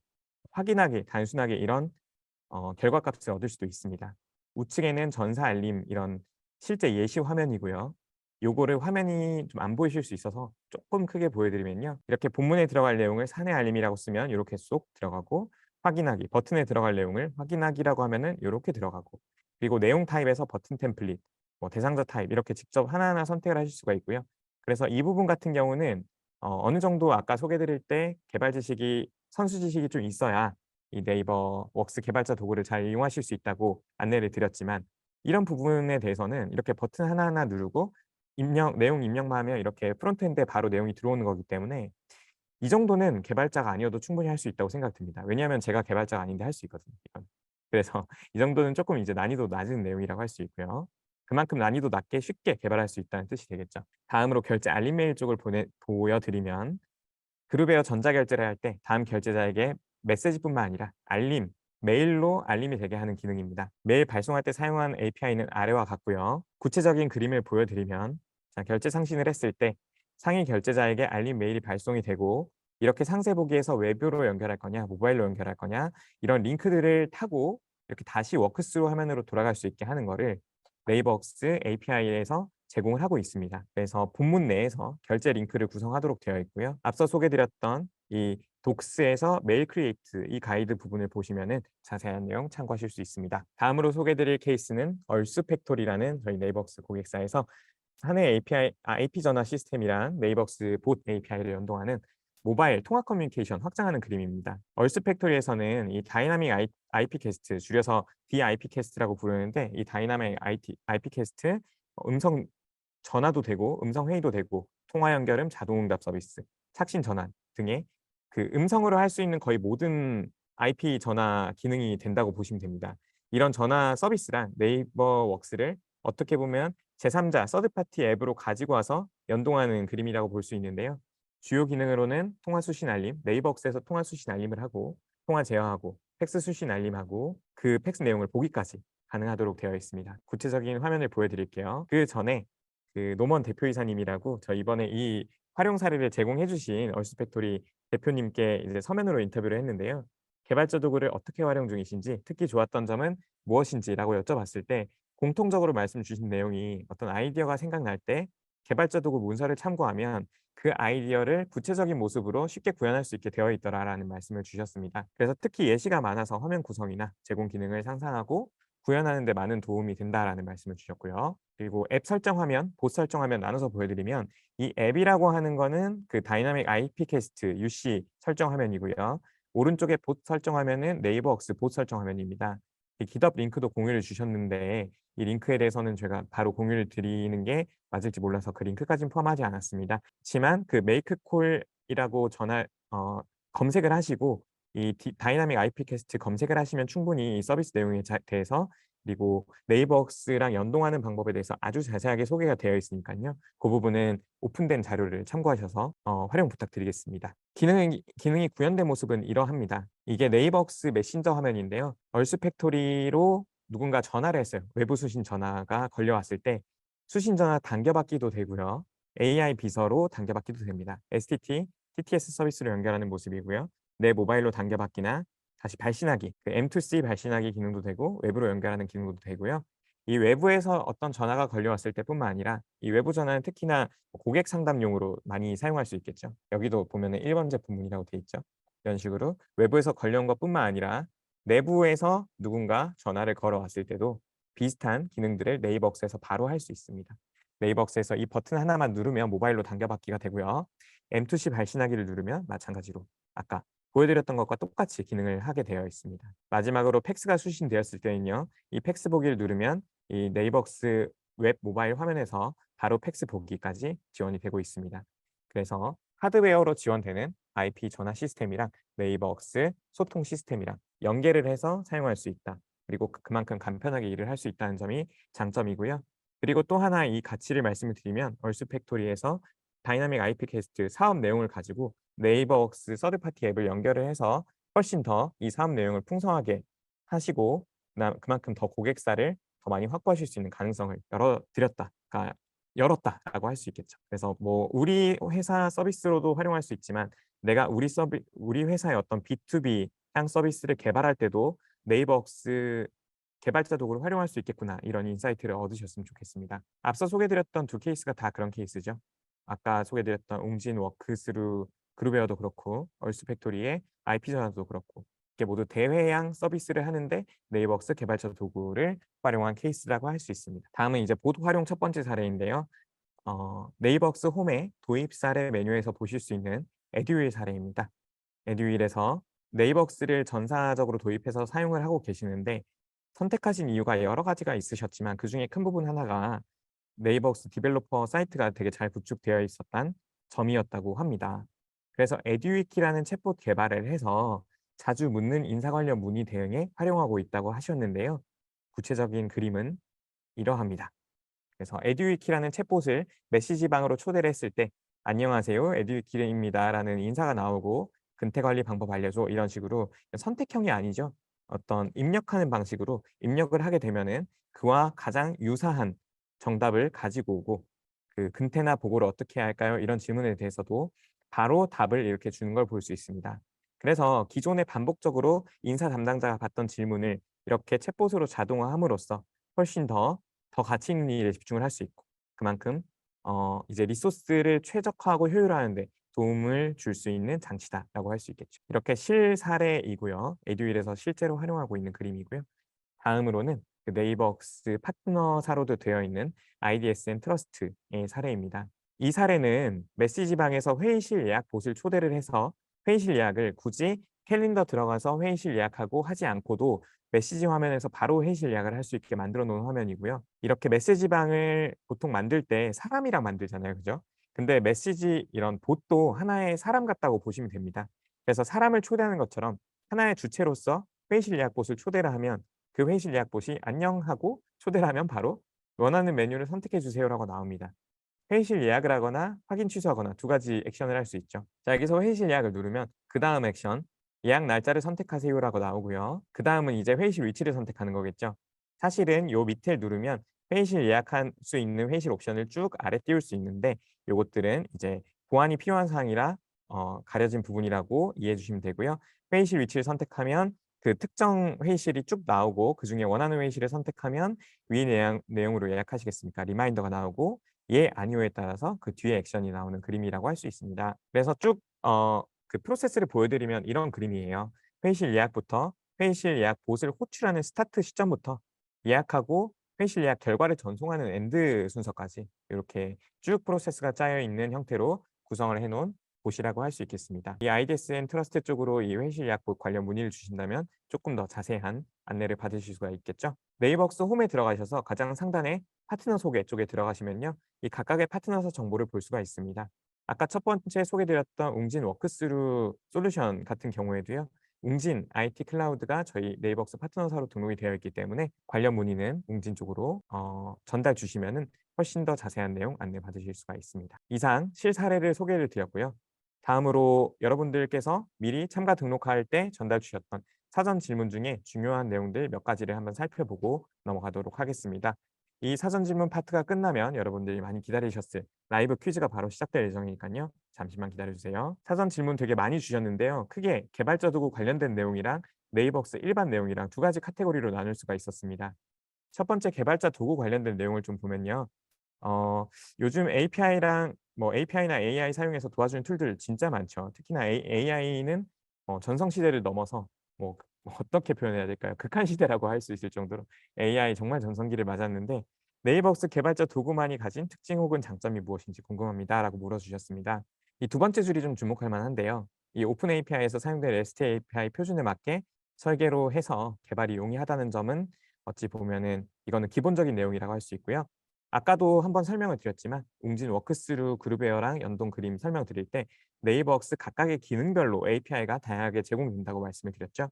확인하기, 단순하게 이런 결과값을 얻을 수도 있습니다. 우측에는 전사 알림 이런 실제 예시 화면이고요. 요거를 화면이 좀 안 보이실 수 있어서 조금 크게 보여드리면요. 이렇게 본문에 들어갈 내용을 사내 알림이라고 쓰면 이렇게 쏙 들어가고, 확인하기, 버튼에 들어갈 내용을 확인하기라고 하면은 요렇게 들어가고, 그리고 내용 타입에서 버튼 템플릿, 뭐 대상자 타입 이렇게 직접 하나하나 선택을 하실 수가 있고요. 그래서 이 부분 같은 경우는 어느 정도 아까 소개 드릴 때 개발 지식이 선수 지식이 좀 있어야 이 네이버 웍스 개발자 도구를 잘 이용하실 수 있다고 안내를 드렸지만, 이런 부분에 대해서는 이렇게 버튼 하나하나 누르고 내용 입력만 하면 이렇게 프론트엔드에 바로 내용이 들어오는 거기 때문에 이 정도는 개발자가 아니어도 충분히 할 수 있다고 생각됩니다. 왜냐하면 제가 개발자가 아닌데 할 수 있거든요, 이건. 그래서 이 정도는 조금 이제 난이도 낮은 내용이라고 할 수 있고요. 그만큼 난이도 낮게 쉽게 개발할 수 있다는 뜻이 되겠죠. 다음으로 결제 알림 메일 쪽을 보여드리면, 그룹웨어 전자결제를 할 때 다음 결제자에게 메시지뿐만 아니라 알림, 메일로 알림이 되게 하는 기능입니다. 메일 발송할 때 사용한 API는 아래와 같고요. 구체적인 그림을 보여드리면, 자, 결제 상신을 했을 때 상위 결제자에게 알림 메일이 발송이 되고, 이렇게 상세 보기에서 외부로 연결할 거냐, 모바일로 연결할 거냐, 이런 링크들을 타고 이렇게 다시 워크스루 화면으로 돌아갈 수 있게 하는 거를 네이버웍스 API에서 제공을 하고 있습니다. 그래서 본문 내에서 결제 링크를 구성하도록 되어 있고요. 앞서 소개드렸던 이 독스에서 메일 크리에이트 이 가이드 부분을 보시면은 자세한 내용 참고하실 수 있습니다. 다음으로 소개드릴 케이스는 얼스팩토리라는 저희 네이버웍스 고객사에서 사내 IP 전화 시스템이랑 네이버웍스 봇 API를 연동하는 모바일 통화 커뮤니케이션 확장하는 그림입니다. 얼스팩토리에서는 이 다이나믹 IP 캐스트, 줄여서 DIP 캐스트라고 부르는데, 이 다이나믹 IP 캐스트 음성 전화도 되고 음성 회의도 되고 통화 연결음, 자동 응답 서비스, 착신 전환 등의 그 음성으로 할 수 있는 거의 모든 IP 전화 기능이 된다고 보시면 됩니다. 이런 전화 서비스랑 네이버웍스를 어떻게 보면 제3자 서드 파티 앱으로 가지고 와서 연동하는 그림이라고 볼 수 있는데요. 주요 기능으로는 통화 수신 알림, 네이버웍스에서 통화 수신 알림을 하고 통화 제어하고 팩스 수신 알림하고 그 팩스 내용을 보기까지 가능하도록 되어 있습니다. 구체적인 화면을 보여드릴게요. 그 전에 그 노먼 대표이사님이라고 저 이번에 이 활용 사례를 제공해 주신 얼스팩토리 대표님께 이제 서면으로 인터뷰를 했는데요. 개발자 도구를 어떻게 활용 중이신지, 특히 좋았던 점은 무엇인지라고 여쭤봤을 때 공통적으로 말씀 주신 내용이, 어떤 아이디어가 생각날 때 개발자 도구 문서를 참고하면 그 아이디어를 구체적인 모습으로 쉽게 구현할 수 있게 되어 있더라라는 말씀을 주셨습니다. 그래서 특히 예시가 많아서 화면 구성이나 제공 기능을 상상하고 구현하는 데 많은 도움이 된다라는 말씀을 주셨고요. 그리고 앱 설정 화면, 봇 설정 화면 나눠서 보여드리면, 이 앱이라고 하는 거는 그 다이나믹 IP 캐스트 UC 설정 화면이고요. 오른쪽에 봇 설정 화면은 네이버웍스 봇 설정 화면입니다. 이 GitHub 링크도 공유를 주셨는데 이 링크에 대해서는 제가 바로 공유를 드리는 게 맞을지 몰라서 그 링크까지는 포함하지 않았습니다. 하지만 그 메이크 콜이라고 검색을 하시고 이 다이나믹 IP 캐스트 검색을 하시면 충분히 이 서비스 내용에 대해서, 그리고 네이버웍스랑 연동하는 방법에 대해서 아주 자세하게 소개가 되어 있으니까요. 그 부분은 오픈된 자료를 참고하셔서 활용 부탁드리겠습니다. 기능이 구현된 모습은 이러합니다. 이게 네이버웍스 메신저 화면인데요. 얼스팩토리로 누군가 전화를 했어요. 외부 수신 전화가 걸려왔을 때 수신 전화 당겨받기도 되고요. AI 비서로 당겨받기도 됩니다. STT, TTS 서비스로 연결하는 모습이고요. 내 모바일로 당겨받기나 다시 발신하기, 그 M2C 발신하기 기능도 되고 외부로 연결하는 기능도 되고요. 이 외부에서 어떤 전화가 걸려왔을 때뿐만 아니라 이 외부 전화는 특히나 고객 상담용으로 많이 사용할 수 있겠죠. 여기도 보면은 1번 제품문이라고 돼 있죠. 이런 식으로 외부에서 걸려온 것뿐만 아니라 내부에서 누군가 전화를 걸어왔을 때도 비슷한 기능들을 네이버웍스에서 바로 할 수 있습니다. 네이버웍스에서 이 버튼 하나만 누르면 모바일로 당겨받기가 되고요. M2C 발신하기를 누르면 마찬가지로 아까 보여드렸던 것과 똑같이 기능을 하게 되어 있습니다. 마지막으로 팩스가 수신되었을 때는요. 이 팩스 보기를 누르면 이 네이버웍스 웹 모바일 화면에서 바로 팩스 보기까지 지원이 되고 있습니다. 그래서 하드웨어로 지원되는 IP 전화 시스템이랑 네이버웍스 소통 시스템이랑 연계를 해서 사용할 수 있다. 그리고 그만큼 간편하게 일을 할 수 있다는 점이 장점이고요. 그리고 또 하나 이 가치를 말씀을 드리면, 얼스팩토리에서 다이나믹 IP 캐스트 사업 내용을 가지고 네이버웍스 서드파티 앱을 연결을 해서 훨씬 더 이 사업 내용을 풍성하게 하시고 그만큼 더 고객사를 더 많이 확보하실 수 있는 가능성을 열었다라고 할 수 있겠죠. 그래서 뭐 우리 회사 서비스로도 활용할 수 있지만, 내가 우리 회사의 어떤 B2B 향 서비스를 개발할 때도 네이버웍스 개발자 도구를 활용할 수 있겠구나 이런 인사이트를 얻으셨으면 좋겠습니다. 앞서 소개드렸던 두 케이스가 다 그런 케이스죠. 아까 소개드렸던 웅진 워크스루 그룹웨어도 그렇고 얼스팩토리의 IP 전화도 그렇고 이게 모두 대회양 서비스를 하는데 네이버웍스 개발자 도구를 활용한 케이스라고 할 수 있습니다. 다음은 이제 봇 활용 첫 번째 사례인데요. 네이버웍스 홈의 도입 사례 메뉴에서 보실 수 있는 에듀윌 사례입니다. 에듀윌에서 네이버웍스를 전사적으로 도입해서 사용을 하고 계시는데 선택하신 이유가 여러 가지가 있으셨지만 그중에 큰 부분 하나가 네이버웍스 디벨로퍼 사이트가 되게 잘 구축되어 있었던 점이었다고 합니다. 그래서 에듀위키라는 챗봇 개발을 해서 자주 묻는 인사 관련 문의 대응에 활용하고 있다고 하셨는데요. 구체적인 그림은 이러합니다. 그래서 에듀위키라는 챗봇을 메시지방으로 초대를 했을 때 "안녕하세요. 에듀위키입니다."라는 인사가 나오고 "근태 관리 방법 알려줘." 이런 식으로 선택형이 아니죠. 어떤 입력하는 방식으로 입력을 하게 되면은 그와 가장 유사한 정답을 가지고 오고 그 "근태나 보고를 어떻게 해야 할까요?" 이런 질문에 대해서도 바로 답을 이렇게 주는 걸 볼 수 있습니다. 그래서 기존에 반복적으로 인사 담당자가 받던 질문을 이렇게 챗봇으로 자동화함으로써 훨씬 더 가치 있는 일에 집중을 할 수 있고 그만큼 이제 리소스를 최적화하고 효율화하는 데 도움을 줄 수 있는 장치다라고 할 수 있겠죠. 이렇게 실사례이고요. 에듀윌에서 실제로 활용하고 있는 그림이고요. 다음으로는 그 네이버웍스 파트너사로도 되어 있는 IDSN 트러스트의 사례입니다. 이 사례는 메시지방에서 회의실 예약 봇을 초대를 해서 회의실 예약을 굳이 캘린더 들어가서 회의실 예약하고 하지 않고도 메시지 화면에서 바로 회의실 예약을 할 수 있게 만들어 놓은 화면이고요. 이렇게 메시지방을 보통 만들 때 사람이랑 만들잖아요. 그죠? 근데 메시지 이런 봇도 하나의 사람 같다고 보시면 됩니다. 그래서 사람을 초대하는 것처럼 하나의 주체로서 회의실 예약 봇을 초대를 하면 그 회의실 예약 봇이 "안녕." 하고 초대를 하면 바로 "원하는 메뉴를 선택해 주세요."라고 나옵니다. 회의실 예약을 하거나 확인 취소하거나 두 가지 액션을 할 수 있죠. 자, 여기서 회의실 예약을 누르면 그다음 액션 "예약 날짜를 선택하세요."라고 나오고요. 그다음은 이제 회의실 위치를 선택하는 거겠죠. 사실은 요 밑을 누르면 회의실 예약할 수 있는 회의실 옵션을 쭉 아래 띄울 수 있는데 요것들은 이제 보완이 필요한 사항이라 가려진 부분이라고 이해해 주시면 되고요. 회의실 위치를 선택하면 그 특정 회의실이 쭉 나오고 그중에 원하는 회의실을 선택하면 위 내용으로 예약하시겠습니까? 리마인더가 나오고 예, 아니오에 따라서 그 뒤에 액션이 나오는 그림이라고 할 수 있습니다. 그래서 쭉 그 프로세스를 보여드리면 이런 그림이에요. 회의실 예약부터 회의실 예약 봇을 호출하는 스타트 시점부터 예약하고 회의실 예약 결과를 전송하는 엔드 순서까지 이렇게 쭉 프로세스가 짜여 있는 형태로 구성을 해 놓은 봇이라고 할 수 있겠습니다. 이 IDSN 트러스트 쪽으로 이 회의실 예약 봇 관련 문의를 주신다면 조금 더 자세한 안내를 받으실 수가 있겠죠. 네이버웍스 홈에 들어가셔서 가장 상단에 파트너 소개 쪽에 들어가시면요. 이 각각의 파트너사 정보를 볼 수가 있습니다. 아까 첫 번째 소개드렸던 웅진 워크스루 솔루션 같은 경우에도요. 웅진 IT 클라우드가 저희 네이버웍스 파트너사로 등록이 되어 있기 때문에 관련 문의는 웅진 쪽으로 전달 주시면은 훨씬 더 자세한 내용 안내 받으실 수가 있습니다. 이상 실사례를 소개를 드렸고요. 다음으로 여러분들께서 미리 참가 등록할 때 전달 주셨던 사전 질문 중에 중요한 내용들 몇 가지를 한번 살펴보고 넘어가도록 하겠습니다. 이 사전 질문 파트가 끝나면 여러분들이 많이 기다리셨을 라이브 퀴즈가 바로 시작될 예정이니까요. 잠시만 기다려주세요. 사전 질문 되게 많이 주셨는데요. 크게 개발자 도구 관련된 내용이랑 네이버웍스 일반 내용이랑 두 가지 카테고리로 나눌 수가 있었습니다. 첫 번째 개발자 도구 관련된 내용을 좀 보면요. 요즘 API나 AI 사용해서 도와주는 툴들 진짜 많죠. 특히나 AI는 전성 시대를 넘어서 어떻게 표현해야 될까요? 극한 시대라고 할 수 있을 정도로 AI 정말 전성기를 맞았는데 네이버웍스 개발자 도구만이 가진 특징 혹은 장점이 무엇인지 궁금합니다.라고 물어주셨습니다. 이 두 번째 줄이 좀 주목할 만한데요. 이 오픈 API에서 사용된 REST API 표준에 맞게 설계로 해서 개발이 용이하다는 점은 어찌 보면은 이거는 기본적인 내용이라고 할 수 있고요. 아까도 한번 설명을 드렸지만 웅진 워크스루 그룹웨어랑 연동 그림 설명드릴 때 네이버웍스 각각의 기능별로 API가 다양하게 제공된다고 말씀을 드렸죠.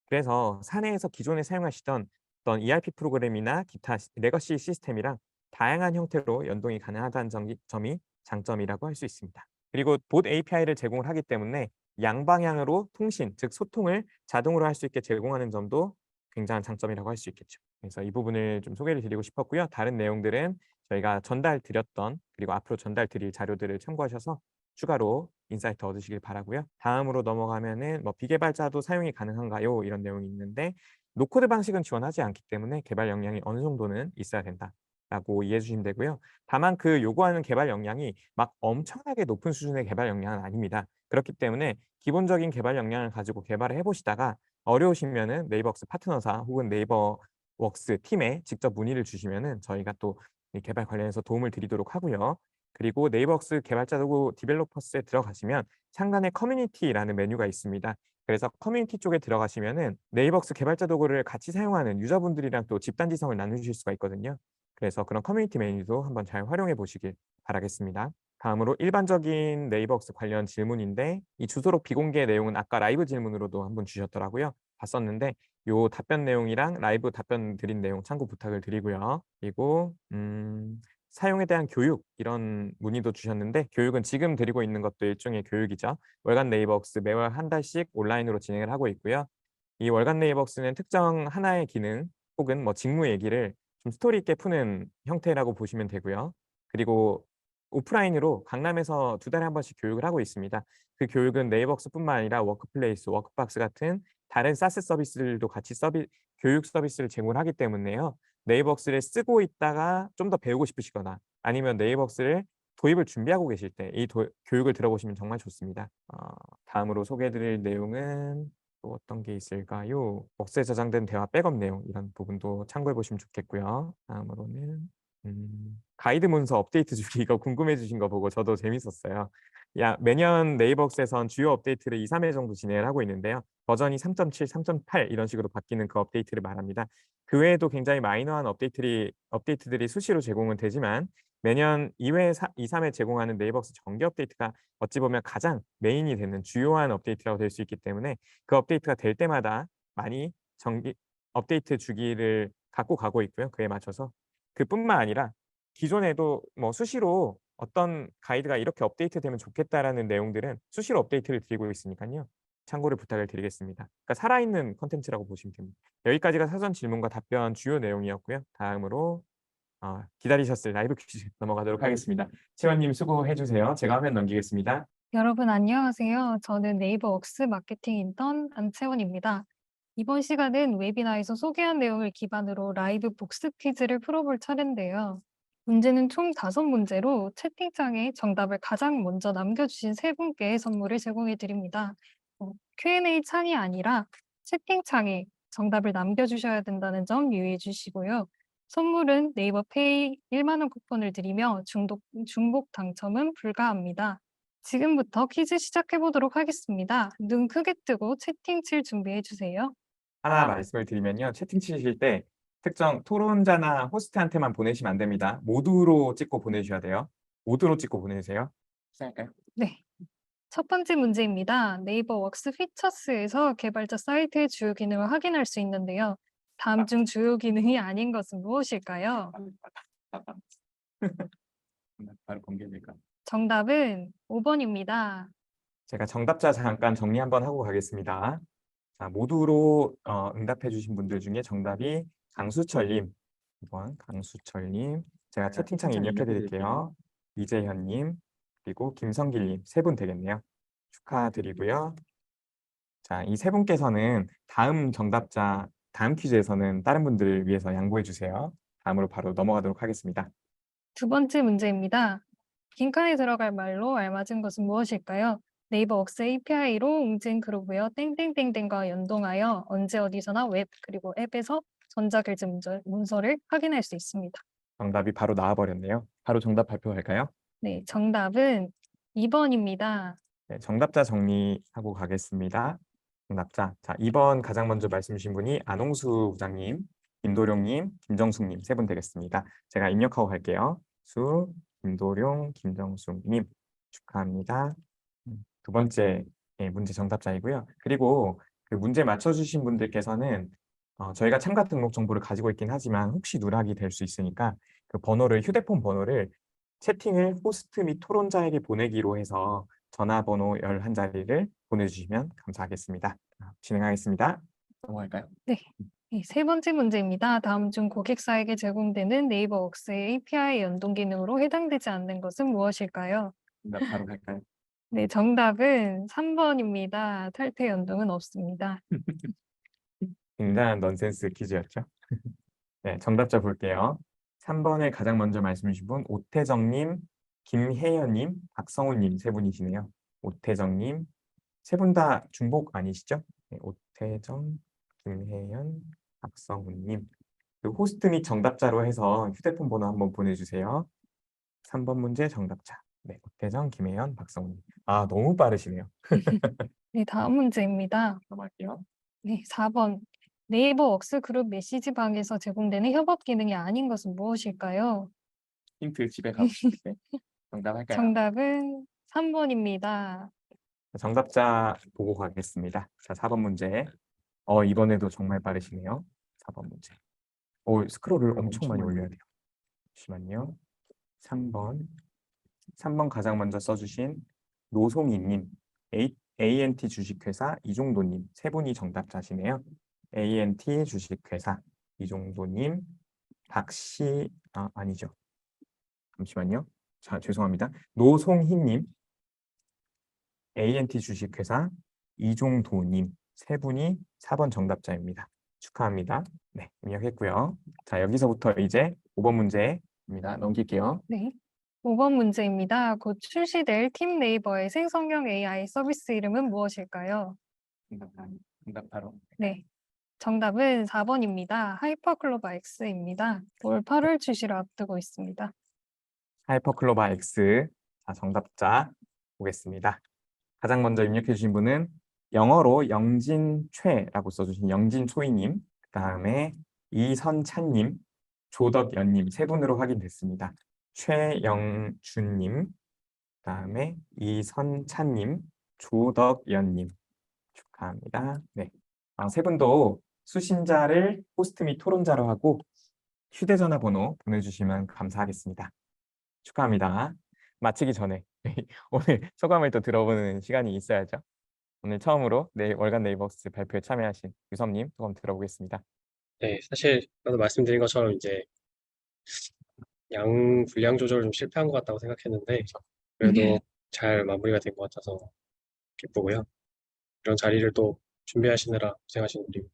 그래서 사내에서 기존에 사용하시던 어떤 ERP 프로그램이나 기타 레거시 시스템이랑 다양한 형태로 연동이 가능하다는 점이 장점이라고 할 수 있습니다. 그리고 봇 API를 제공을 하기 때문에 양방향으로 통신, 즉 소통을 자동으로 할 수 있게 제공하는 점도 굉장한 장점이라고 할 수 있겠죠. 그래서 이 부분을 좀 소개를 드리고 싶었고요. 다른 내용들은 저희가 전달 드렸던 그리고 앞으로 전달 드릴 자료들을 참고하셔서 추가로 인사이트 얻으시길 바라고요. 다음으로 넘어가면은 비개발자도 사용이 가능한가요? 이런 내용이 있는데 노코드 방식은 지원하지 않기 때문에 개발 역량이 어느 정도는 있어야 된다라고 이해해 주시면 되고요. 다만 그 요구하는 개발 역량이 막 엄청나게 높은 수준의 개발 역량은 아닙니다. 그렇기 때문에 기본적인 개발 역량을 가지고 개발을 해 보시다가 어려우시면은 네이버웍스 파트너사 혹은 네이버웍스 팀에 직접 문의를 주시면은 저희가 또 이 개발 관련해서 도움을 드리도록 하고요. 그리고 네이버웍스 개발자 도구 디벨로퍼스에 들어가시면 상단에 커뮤니티라는 메뉴가 있습니다. 그래서 커뮤니티 쪽에 들어가시면은 네이버웍스 개발자 도구를 같이 사용하는 유저분들이랑 또 집단지성을 나누실 수가 있거든요. 그래서 그런 커뮤니티 메뉴도 한번 잘 활용해 보시길 바라겠습니다. 다음으로 일반적인 네이버웍스 관련 질문인데 이 주소록 비공개 내용은 아까 라이브 질문으로도 한번 주셨더라고요. 봤었는데 요 답변 내용이랑 라이브 답변 드린 내용 참고 부탁을 드리고요. 그리고 사용에 대한 교육 이런 문의도 주셨는데 교육은 지금 드리고 있는 것도 일종의 교육이죠. 월간 네이버웍스 매월 한 달씩 온라인으로 진행을 하고 있고요. 이 월간 네이버웍스는 특정 하나의 기능 혹은 뭐 직무 얘기를 좀 스토리 있게 푸는 형태라고 보시면 되고요. 그리고 오프라인으로 강남에서 2달에 한 번씩 교육을 하고 있습니다. 그 교육은 네이버웍스뿐만 아니라 워크플레이스, 워크박스 같은 다른 사스 서비스들도 같이 교육 서비스를 제공을 하기 때문에요. 네이버웍스를 쓰고 있다가 좀 더 배우고 싶으시거나 아니면 네이버웍스를 도입을 준비하고 계실 때 이 교육을 들어보시면 정말 좋습니다. 다음으로 소개해 드릴 내용은 또 어떤 게 있을까요? 웍스에 저장된 대화 백업 내용 이런 부분도 참고해 보시면 좋겠고요. 다음으로는 가이드 문서 업데이트 주기 이거 궁금해 주신 거 보고 저도 재밌었어요. 매년 네이버웍스에선 주요 업데이트를 2-3회 정도 진행을 하고 있는데요. 버전이 3.7, 3.8 이런 식으로 바뀌는 그 업데이트를 말합니다. 그 외에도 굉장히 마이너한 업데이트들이 수시로 제공은 되지만 매년 2회, 2-3회 제공하는 네이버웍스 정기 업데이트가 어찌 보면 가장 메인이 되는 주요한 업데이트라고 될 수 있기 때문에 그 업데이트가 될 때마다 많이 정기 업데이트 주기를 갖고 가고 있고요. 그에 맞춰서 그뿐만 아니라 기존에도 뭐 수시로 어떤 가이드가 이렇게 업데이트되면 좋겠다라는 내용들은 수시로 업데이트를 드리고 있으니까요. 참고를 부탁을 드리겠습니다. 그러니까 살아있는 콘텐츠라고 보시면 됩니다. 여기까지가 사전 질문과 답변 주요 내용이었고요. 다음으로 기다리셨을 라이브 퀴즈 넘어가도록 하겠습니다. 채원님 수고해 주세요. 제가 화면 넘기겠습니다. 여러분 안녕하세요. 저는 네이버웍스 마케팅 인턴 안채원입니다. 이번 시간은 웨비나에서 소개한 내용을 기반으로 라이브 복습 퀴즈를 풀어볼 차례인데요. 문제는 총 5문제로 채팅창에 정답을 가장 먼저 남겨주신 3분께 선물을 제공해 드립니다. Q&A 창이 아니라 채팅창에 정답을 남겨주셔야 된다는 점 유의해 주시고요. 선물은 네이버 페이 1만 원 쿠폰을 드리며 중복 당첨은 불가합니다. 지금부터 퀴즈 시작해 보도록 하겠습니다. 눈 크게 뜨고 채팅 칠 준비해 주세요. 하나 말씀을 드리면요. 채팅 치실 때 특정 토론자나 호스트한테만 보내시면 안 됩니다. 모두로 찍고 보내주셔야 돼요. 모두로 찍고 보내주세요. 시작할까요? 네. 첫 번째 문제입니다. 네이버 웍스 피처스에서 개발자 사이트의 주요 기능을 확인할 수 있는데요. 다음 중 주요 기능이 아닌 것은 무엇일까요? 바로 공개될까요? 정답은 5번입니다. 제가 정답자 잠깐 정리 한번 하고 가겠습니다. 자, 모두로 응답해 주신 분들 중에 정답이 강수철님, 2번 강수철님, 제가 채팅창에 입력해 드릴게요. 이재현님, 그리고 김성길님 3분 되겠네요. 축하드리고요. 자, 이 3분께서는 다음 정답자, 다음 퀴즈에서는 다른 분들을 위해서 양보해 주세요. 다음으로 바로 넘어가도록 하겠습니다. 두 번째 문제입니다. 빈칸에 들어갈 말로 알맞은 것은 무엇일까요? 네이버 웍스 API로 웅진 그룹웨어 땡땡땡땡과 연동하여 언제 어디서나 웹 그리고 앱에서 전자결제 문서를 확인할 수 있습니다. 정답이 바로 나와버렸네요. 바로 정답 발표할까요? 네, 정답은 2번입니다. 네, 정답자 정리하고 가겠습니다. 정답자. 자, 2번 가장 먼저 말씀 주신 분이 안홍수 부장님, 김도룡님, 김정숙님 3분 되겠습니다. 제가 입력하고 갈게요. 김도룡, 김정숙님 축하합니다. 두 번째 문제 정답자이고요. 그리고 그 문제 맞춰주신 분들께서는 저희가 참가 등록 정보를 가지고 있긴 하지만 혹시 누락이 될 수 있으니까 그 휴대폰 번호를 채팅을 호스트 및 토론자에게 보내기로 해서 전화번호 11자리를 보내주시면 감사하겠습니다. 진행하겠습니다. 넘어갈까요? 네, 세 번째 문제입니다. 다음 중 고객사에게 제공되는 네이버 웍스의 API 연동 기능으로 해당되지 않는 것은 무엇일까요? 바로 갈까요? 네, 정답은 3번입니다. 탈퇴 연동은 없습니다. 굉장한 넌센스 퀴즈였죠. 네, 정답자 볼게요. 3번에 가장 먼저 말씀해 주신 분 오태정님, 김혜연님, 박성훈님 세 분이시네요. 오태정님, 세 분 다 중복 아니시죠? 네, 오태정, 김혜연, 박성훈님. 그 호스트 및 정답자로 해서 휴대폰 번호 한번 보내주세요. 3번 문제 정답자. 네, 오태정, 김혜연, 박성훈님. 아, 너무 빠르시네요. 네, 다음 문제입니다. 넘어갈게요. 네, 4번. 네이버 웍스그룹 메시지방에서 제공되는 협업 기능이 아닌 것은 무엇일까요? 힌트 집에 가고 싶은데 정답할까요? 정답은 3번입니다. 정답자 보고 가겠습니다. 자, 4번 문제. 이번에도 정말 빠르시네요. 4번 문제. 스크롤을 엄청 많이 올려야 돼요. 잠시만요. 3번 가장 먼저 써주신 노송이님, ANT 주식회사 이종도님 세 분이 정답자시네요. ANT 주식회사 이종도님, 아니죠. 잠시만요. 자, 죄송합니다. 노송희님, ANT 주식회사 이종도님 세 분이 4번 정답자입니다. 축하합니다. 네, 입력했고요. 자, 여기서부터 이제 5번 문제입니다. 넘길게요. 네. 5번 문제입니다. 곧 출시될 팀 네이버의 생성형 AI 서비스 이름은 무엇일까요? 정답 바로. 네. 정답은 4번입니다. 하이퍼클로바 X입니다. 올 8월 출시를 앞두고 있습니다. 하이퍼클로바 X. 자, 정답자 보겠습니다. 가장 먼저 입력해 주신 분은 영어로 영진최라고 써주신 영진초이님, 그 다음에 이선찬님, 조덕연님 세 분으로 확인됐습니다. 최영준님, 그 다음에 이선찬님, 조덕연님 축하합니다. 네, 세 분도 수신자를 호스트 및 토론자로 하고 휴대전화 번호 보내주시면 감사하겠습니다. 축하합니다. 마치기 전에 오늘 소감을 또 들어보는 시간이 있어야죠. 오늘 처음으로 월간 네이버스 발표에 참여하신 유섭님 소감 들어보겠습니다. 네, 사실 나도 말씀드린 것처럼 이제 분량 조절을 좀 실패한 것 같다고 생각했는데 그래도 잘 마무리가 된 것 같아서 기쁘고요. 이런 자리를 또 준비하시느라 고생하신 우리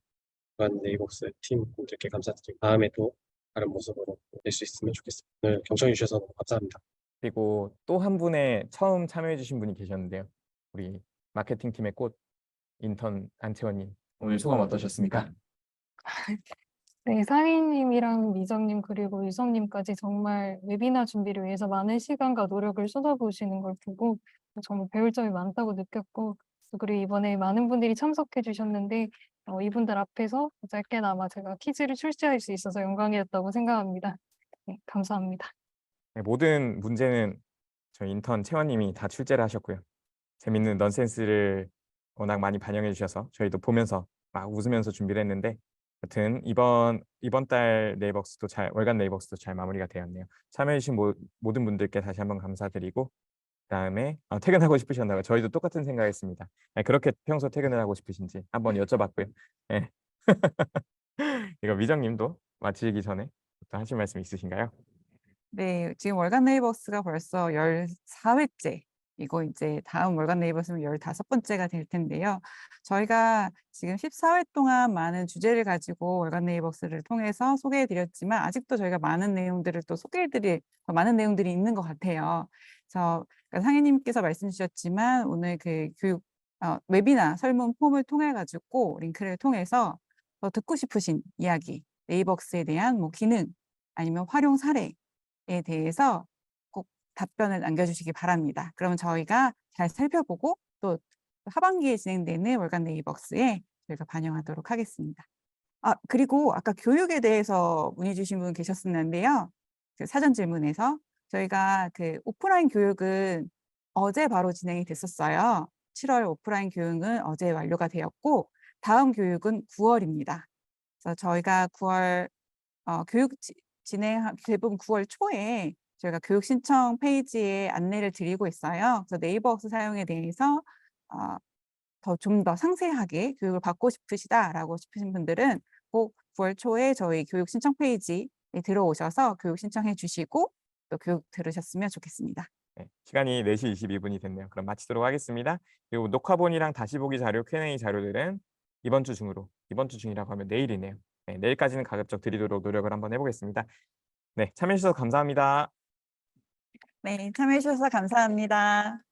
월간 네이버스 팀 분들께 감사드리고 다음에 또 다른 모습으로 뵐 수 있으면 좋겠습니다. 오늘 경청해 주셔서 너무 감사합니다. 그리고 또 한 분의 처음 참여해 주신 분이 계셨는데요. 우리 마케팅팀의 꽃 인턴 안채원님 오늘 소감 어떠셨습니까? 네, 상희님이랑 미정님 그리고 유성님까지 정말 웨비나 준비를 위해서 많은 시간과 노력을 쏟아부으시는 걸 보고 정말 배울 점이 많다고 느꼈고 또 그리고 이번에 많은 분들이 참석해 주셨는데 이분들 앞에서 짧게나마 제가 퀴즈를 출제할 수 있어서 영광이었다고 생각합니다. 네, 감사합니다. 네, 모든 문제는 저희 인턴 채원님이 다 출제를 하셨고요. 재밌는 넌센스를 워낙 많이 반영해 주셔서 저희도 보면서 막 웃으면서 준비를 했는데 여튼 이번 달 네이버스도 월간 네이버스도 잘 마무리가 되었네요. 참여해 주신 모든 분들께 다시 한번 감사드리고 그다음에 퇴근하고 싶으셨나요? 저희도 똑같은 생각했습니다. 그렇게 평소 퇴근을 하고 싶으신지 한번 여쭤봤고요. 네. 이거 미정님도 마치기 전에 또 하실 말씀 있으신가요? 네, 지금 월간 네이버스가 벌써 14회째. 이거 이제 다음 월간 네이버스면 15번째가 될 텐데요. 저희가 지금 14회 동안 많은 주제를 가지고 월간 네이버스를 통해서 소개해 드렸지만 아직도 저희가 많은 내용들을 또 더 많은 내용들이 있는 것 같아요. 그래서 상혜님께서 말씀 주셨지만 오늘 그 웨비나 설문 폼을 통해 가지고 링크를 통해서 더 듣고 싶으신 이야기, 네이버스에 대한 뭐 기능 아니면 활용 사례 에 대해서 꼭 답변을 남겨주시기 바랍니다. 그러면 저희가 잘 살펴보고 또 하반기에 진행되는 월간 네이버스에 저희가 반영하도록 하겠습니다. 그리고 아까 교육에 대해서 문의 주신 분 계셨었는데요. 그 사전 질문에서 저희가 그 오프라인 교육은 어제 바로 진행이 됐었어요. 7월 오프라인 교육은 어제 완료가 되었고 다음 교육은 9월입니다. 그래서 저희가 9월 교육 대부분 9월 초에 저희가 교육 신청 페이지에 안내를 드리고 있어요. 그래서 네이버스 사용에 대해서 좀 더 상세하게 교육을 받고 싶으시다라고 싶으신 분들은 꼭 9월 초에 저희 교육 신청 페이지에 들어오셔서 교육 신청해 주시고 또 교육 들으셨으면 좋겠습니다. 네, 시간이 4시 22분이 됐네요. 그럼 마치도록 하겠습니다. 그리고 녹화본이랑 다시 보기 자료, Q&A 자료들은 이번 주 중으로, 이번 주 중이라고 하면 내일이네요. 네, 내일까지는 가급적 드리도록 노력을 한번 해보겠습니다. 네, 참여해 주셔서 감사합니다. 네, 참여해 주셔서 감사합니다.